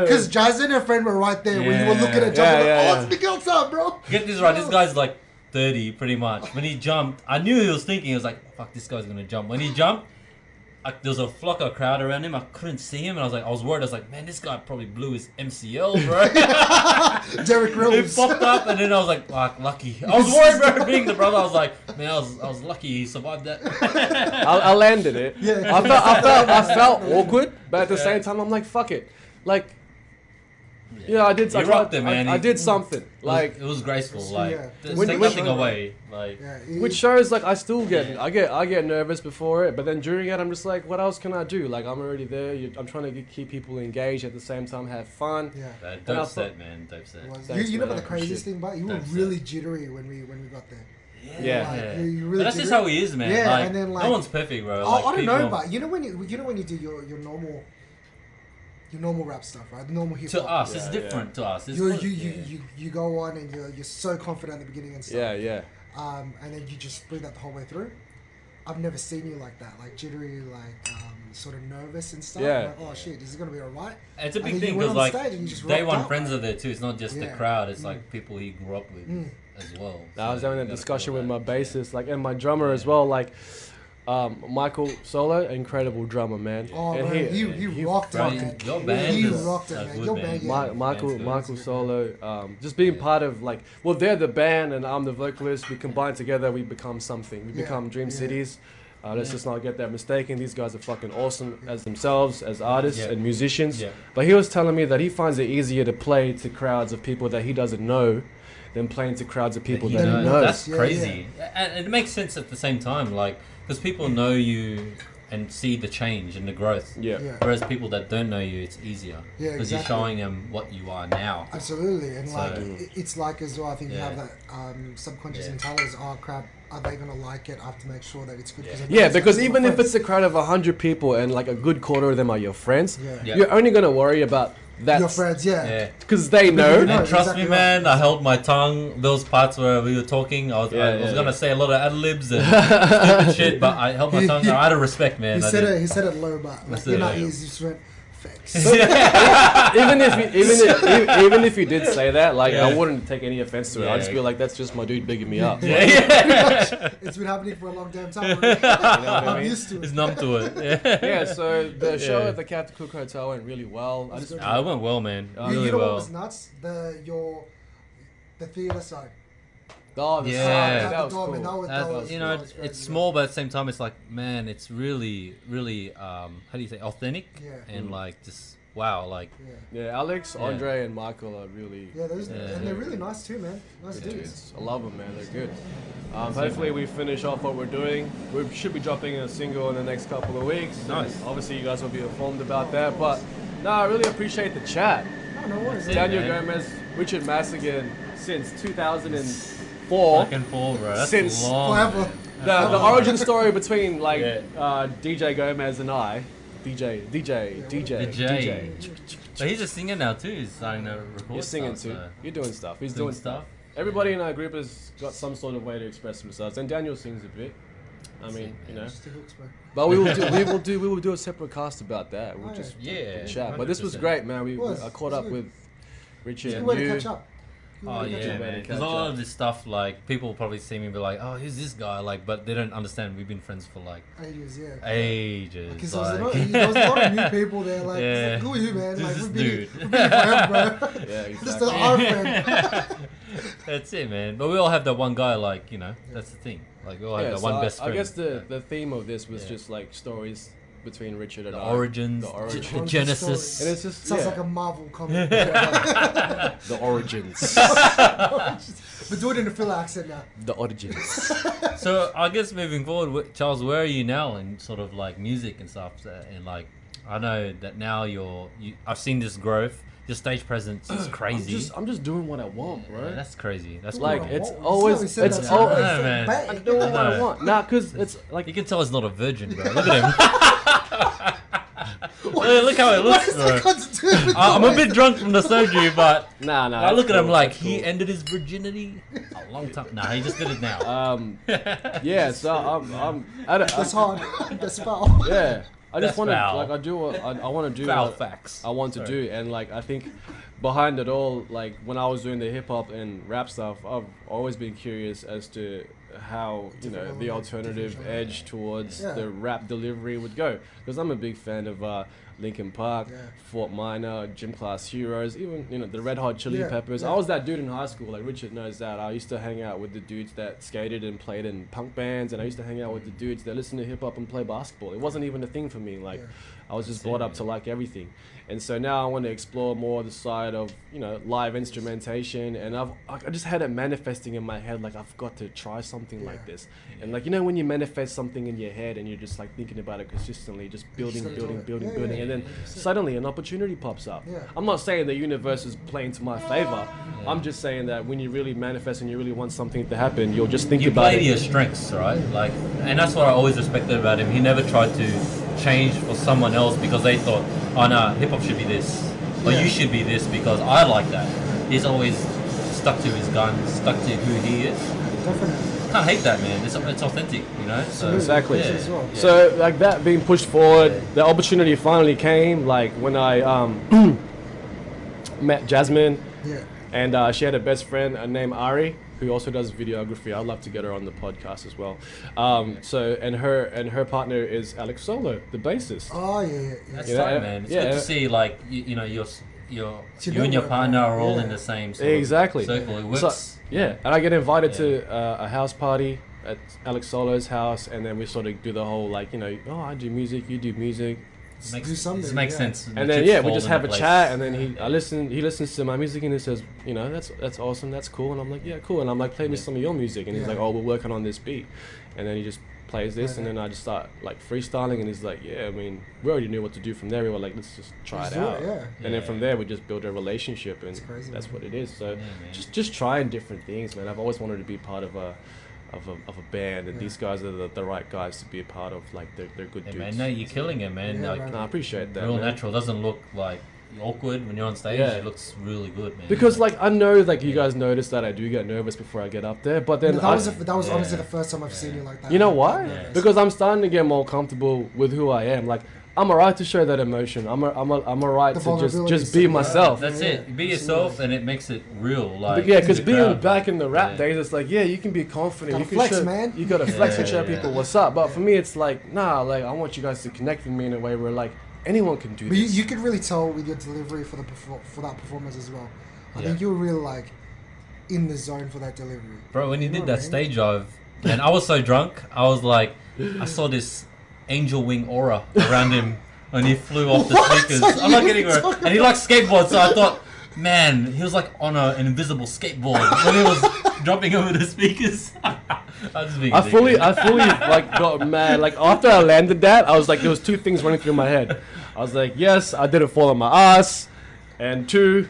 [SPEAKER 3] Because Jazz and her friend were right there when you were looking at each other. Oh, it's Miguel's up, bro.
[SPEAKER 1] Get this right. This guy's like 30, pretty much. When he jumped, I knew he was thinking. He was like, fuck, this guy's gonna jump. When he jumped, there was a flock of crowd around him. I couldn't see him, and I was worried. I was like, man, this guy probably blew his MCL, bro.
[SPEAKER 3] Derek Rose.
[SPEAKER 1] He popped up, and then I was like, fuck, lucky. I was worried about being the brother. I was like, man, I was lucky he survived that.
[SPEAKER 2] I landed it. Yeah. I felt awkward, but at the same time, I'm like, fuck it. Like, I did.
[SPEAKER 1] You rocked it, man.
[SPEAKER 2] I did something. Like
[SPEAKER 1] it was graceful. Like take nothing away. Like
[SPEAKER 2] which shows like I still get I get nervous before it, but then during it I'm just like, what else can I do? Like I'm already there. I'm trying to keep people engaged at the same time, have fun.
[SPEAKER 1] Yeah. Dope set, man. Dope set.
[SPEAKER 3] You know what the craziest thing about you were really jittery when we got there.
[SPEAKER 1] Yeah.
[SPEAKER 3] You really
[SPEAKER 1] but that's just how he is, man.
[SPEAKER 3] Yeah,
[SPEAKER 1] like,
[SPEAKER 3] and then like
[SPEAKER 1] no one's perfect, bro.
[SPEAKER 3] I don't know, but you know when you do your normal rap stuff, right? The normal hip hop.
[SPEAKER 1] To us, it's different. To us,
[SPEAKER 3] you go on and you're so confident at the beginning and stuff.
[SPEAKER 2] Yeah.
[SPEAKER 3] And then you just bring that the whole way through. I've never seen you like that, like jittery, like sort of nervous and stuff.
[SPEAKER 2] Yeah.
[SPEAKER 3] Like, oh shit, is it gonna be alright?
[SPEAKER 1] It's a big thing because like day one friends are there too. It's not just the crowd. It's like people he grew up with as well.
[SPEAKER 2] I was having a discussion with my bassist, like, and my drummer as well, like. Michael Solo, incredible drummer, man.
[SPEAKER 3] Oh, and man, he rocked it, man.
[SPEAKER 1] Your band
[SPEAKER 3] he rocked it, man. Your band,
[SPEAKER 2] Michael Solo, just being part of like, well, they're the band and I'm the vocalist. We combine together, we become something. We become Dream Cities. Let's just not get that mistaken. These guys are fucking awesome as themselves, as artists and musicians. But he was telling me that he finds it easier to play to crowds of people that he doesn't know than playing to crowds of people that he knows.
[SPEAKER 1] That's crazy. And it makes sense at the same time, like. Because people know you and see the change and the growth. Whereas people that don't know you, it's easier. Because you're showing them what you are now.
[SPEAKER 3] Absolutely. And like, it's like as well, I think you have that subconscious mentality is, oh crap, are they going to like it? I have to make sure that it's good.
[SPEAKER 2] Because even if it's a crowd of 100 people and like a good quarter of them are your friends, you're only going to worry about that.
[SPEAKER 3] Your friends,
[SPEAKER 2] because they know.
[SPEAKER 1] And trust me, man, I held my tongue. Those parts where we were talking, I was gonna say a lot of ad libs and stupid shit, but I held my tongue. Out of respect, man.
[SPEAKER 3] He said it low, but like, you're not easy. Just went facts.
[SPEAKER 2] even if you did say that, like I wouldn't take any offense to it. I'd just be like, that's just my dude bigging me up.
[SPEAKER 3] It's been happening for a long damn time. I'm used to it.
[SPEAKER 1] It's numb to it.
[SPEAKER 2] So the show at the Captain Cook Hotel went really well.
[SPEAKER 1] It went well, man.
[SPEAKER 3] You know what was nuts? The theater side.
[SPEAKER 2] Oh, that was
[SPEAKER 1] cool. It's small, but at the same time, it's like, man, it's really, really, how do you say, authentic, and like just wow, like.
[SPEAKER 2] Alex, Andre, and Michael are really.
[SPEAKER 3] And they're really nice too, man. Nice dudes.
[SPEAKER 2] I love them, man. They're good. Hopefully, we finish off what we're doing. We should be dropping a single in the next couple of weeks.
[SPEAKER 1] Nice.
[SPEAKER 2] Obviously, you guys will be informed about that, but no, I really appreciate the chat.
[SPEAKER 3] No worries.
[SPEAKER 2] Daniel Gomez, Richard Masigan, since 2004.
[SPEAKER 1] Fucking 4, bro. That's
[SPEAKER 2] since
[SPEAKER 1] long.
[SPEAKER 3] Forever.
[SPEAKER 2] The origin story between like DJ Gomez and I. DJ.
[SPEAKER 1] But he's a singer now too. He's starting to record.
[SPEAKER 2] You're singing too. You're doing stuff. He's doing stuff. Everybody in our group has got some sort of way to express themselves, and Daniel sings a bit. I mean, you know. But we will do a separate cast about that. We'll just chat. But this was great, man. I caught up with Richard and you.
[SPEAKER 3] Catch up.
[SPEAKER 1] Oh yeah, man. Because a lot of this stuff, like people probably see me and be like, "Oh, who's this guy?" Like, but they don't understand. We've been friends for like ages.
[SPEAKER 3] Because there was a lot of new people there. Like, who are you, man? Like, we've been here forever, bro.
[SPEAKER 2] Yeah, exactly.
[SPEAKER 3] Just our friend.
[SPEAKER 1] That's it, man. But we all have that one guy, like, you know, that's the thing. Like, we all have that one best friend.
[SPEAKER 2] I guess the theme of this was just like stories between Richard and
[SPEAKER 1] the origins, the genesis.
[SPEAKER 2] And it's just
[SPEAKER 3] sounds like a Marvel comic.
[SPEAKER 2] The origins.
[SPEAKER 3] But do it in a filler accent now.
[SPEAKER 2] The origins.
[SPEAKER 1] So I guess moving forward, Charles, where are you now in sort of like music and stuff? And like, I know that now I've seen this growth. Your stage presence is crazy.
[SPEAKER 2] I'm just doing what I want, bro.
[SPEAKER 1] Yeah, that's crazy. That's
[SPEAKER 2] like
[SPEAKER 1] cool.
[SPEAKER 2] it's always
[SPEAKER 1] man.
[SPEAKER 2] I'm doing what I want. Nah, cause it's like
[SPEAKER 1] you can tell he's not a virgin, bro. Look at him. Look how it looks, bro. I'm a bit drunk from the surgery, but
[SPEAKER 2] nah.
[SPEAKER 1] I look at him like he ended his virginity a long time. Nah, he just did it now.
[SPEAKER 2] Yeah. So
[SPEAKER 3] That's hard. That's foul.
[SPEAKER 2] Yeah. I just want to like I want to do
[SPEAKER 1] foul
[SPEAKER 2] what
[SPEAKER 1] facts.
[SPEAKER 2] I want to do, and like I think behind it all, like when I was doing the hip hop and rap stuff, I've always been curious as to how the alternative edge towards the rap delivery would go, because I'm a big fan of Linkin Park, Fort Minor, Gym Class Heroes, even the Red Hot Chili Peppers. I was that dude in high school, like Richard knows that. I used to hang out with the dudes that skated and played in punk bands, and I used to hang out with the dudes that listened to hip hop and play basketball. It wasn't even a thing for me. Like I was just brought up to like everything. And so now I want to explore more the side of, live instrumentation, and I just had it manifesting in my head, like I've got to try something like this. And like, when you manifest something in your head and you're just like thinking about it consistently, just building, and then suddenly an opportunity pops up. I'm not saying the universe is playing to my favor. I'm just saying that when you really manifest and you really want something to happen, you'll just think about it.
[SPEAKER 1] You play to your strengths, right? Like, and that's what I always respected about him. He never tried to change for someone else because they thought, oh no, hip hop should be this, or you should be this because I like that. He's always stuck to his guns, stuck to who he is.
[SPEAKER 3] Definitely.
[SPEAKER 1] Can't hate that, man. It's authentic, So
[SPEAKER 2] exactly.
[SPEAKER 3] Yeah.
[SPEAKER 2] So like that being pushed forward, the opportunity finally came. Like when I met Jasmine, and she had a best friend named Ari, who also does videography. I'd love to get her on the podcast as well. So and her partner is Alex Solo, the bassist.
[SPEAKER 3] Oh yeah.
[SPEAKER 1] That's right, man. It's good to see like you and your partner are all in the same sort of circle. It works.
[SPEAKER 2] So, and I get invited to a house party at Alex Solo's house, and then we sort of do the whole like I do music, you do music.
[SPEAKER 3] This
[SPEAKER 1] makes sense.
[SPEAKER 2] And then we just have a chat, and then he listens to my music, and he says, that's awesome, that's cool, and I'm like, yeah, cool, and I'm like, play me some of your music, and he's like, oh, we're working on this beat, and then he just plays this, and then I just start like freestyling, and he's like, yeah, I mean, we already knew what to do from there. We were like, let's just try it out, and then from there we just build a relationship, and that's what it is. So just trying different things, man. I've always wanted to be part of a band, and these guys are the right guys to be a part of. Like they're good dudes.
[SPEAKER 1] Man, no, you're killing it, man.
[SPEAKER 3] Yeah,
[SPEAKER 1] like,
[SPEAKER 2] I appreciate that.
[SPEAKER 1] Real
[SPEAKER 2] man.
[SPEAKER 1] Natural doesn't look like awkward when you're on stage. It looks really good, man.
[SPEAKER 2] Because like I know like you guys notice that I do get nervous before I get up there, but then
[SPEAKER 3] that was honestly the first time I've seen you like that.
[SPEAKER 2] You know why? Because I'm starting to get more comfortable with who I am. Like I'm alright to show that emotion. I'm alright to just be myself.
[SPEAKER 1] That's it. Be yourself, and it makes it real. Like
[SPEAKER 2] because being back in the rap days, it's like you can be confident. You can
[SPEAKER 3] flex,
[SPEAKER 2] show,
[SPEAKER 3] man.
[SPEAKER 2] You gotta flex and show people what's up. But for me, it's like nah. Like I want you guys to connect with me in a way where like anyone can do
[SPEAKER 3] but
[SPEAKER 2] this.
[SPEAKER 3] You could really tell with your delivery for that performance as well. I think you were really like in the zone for that delivery.
[SPEAKER 1] Bro, when you did that stage dive, and I was so drunk, I was like, I saw this angel wing aura around him when he flew off the speakers. I'm not kidding, bro. And he likes skateboards, so I thought, man, he was like on an invisible skateboard when he was dropping over the speakers. I
[SPEAKER 2] fully like got mad. Like after I landed that, I was like, there was two things running through my head. I was like, yes, I didn't fall on my ass, and two,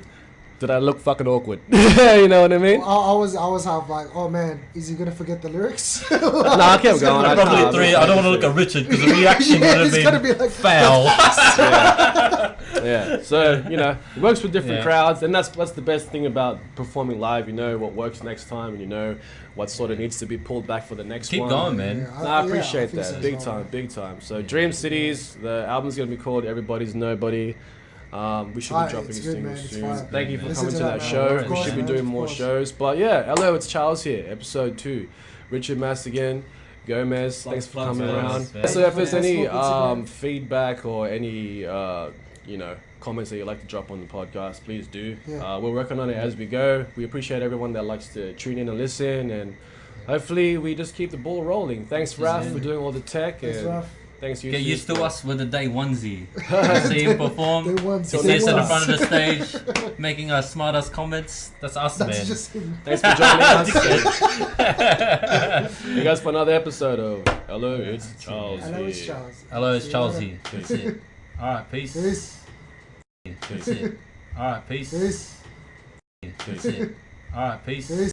[SPEAKER 2] did I look fucking awkward? You know what I mean?
[SPEAKER 3] I was half like, oh man, is he gonna forget the lyrics?
[SPEAKER 2] I kept going.
[SPEAKER 1] Probably three. I don't want to look at Richard because the reaction would have been
[SPEAKER 3] be like,
[SPEAKER 1] foul.
[SPEAKER 2] So it works with different crowds, and that's the best thing about performing live. You know what works next time, and you know what sort of needs to be pulled back for the next one.
[SPEAKER 1] Keep going, man.
[SPEAKER 2] I appreciate that. Big time. So Dream Cities, the album's gonna be called Everybody's Nobody. We should be dropping a single soon. Thank you for coming to that show. We should be doing more shows. But hello, it's Charles here, episode 2. Richard Masigan, Gomez, thanks for coming around. So if there's any feedback or any comments that you'd like to drop on the podcast, please do. We're working on it as we go. We appreciate everyone that likes to tune in and listen, and hopefully we just keep the ball rolling. Thanks, Raf, for doing all the tech. Thanks, you.
[SPEAKER 1] Get used to us with the day onesie. See him perform. He sits in the front of the stage, making us smart ass comments. That's us, man.
[SPEAKER 3] Just him.
[SPEAKER 2] Thanks for joining us. You guys for another episode of Hello, it's Charles.
[SPEAKER 3] Hello, it's Charles.
[SPEAKER 1] Hello, it's Charles here. That's it. All right, peace.
[SPEAKER 3] Peace.
[SPEAKER 1] That's it. All right, peace.
[SPEAKER 3] Peace.
[SPEAKER 1] That's it. All right, peace.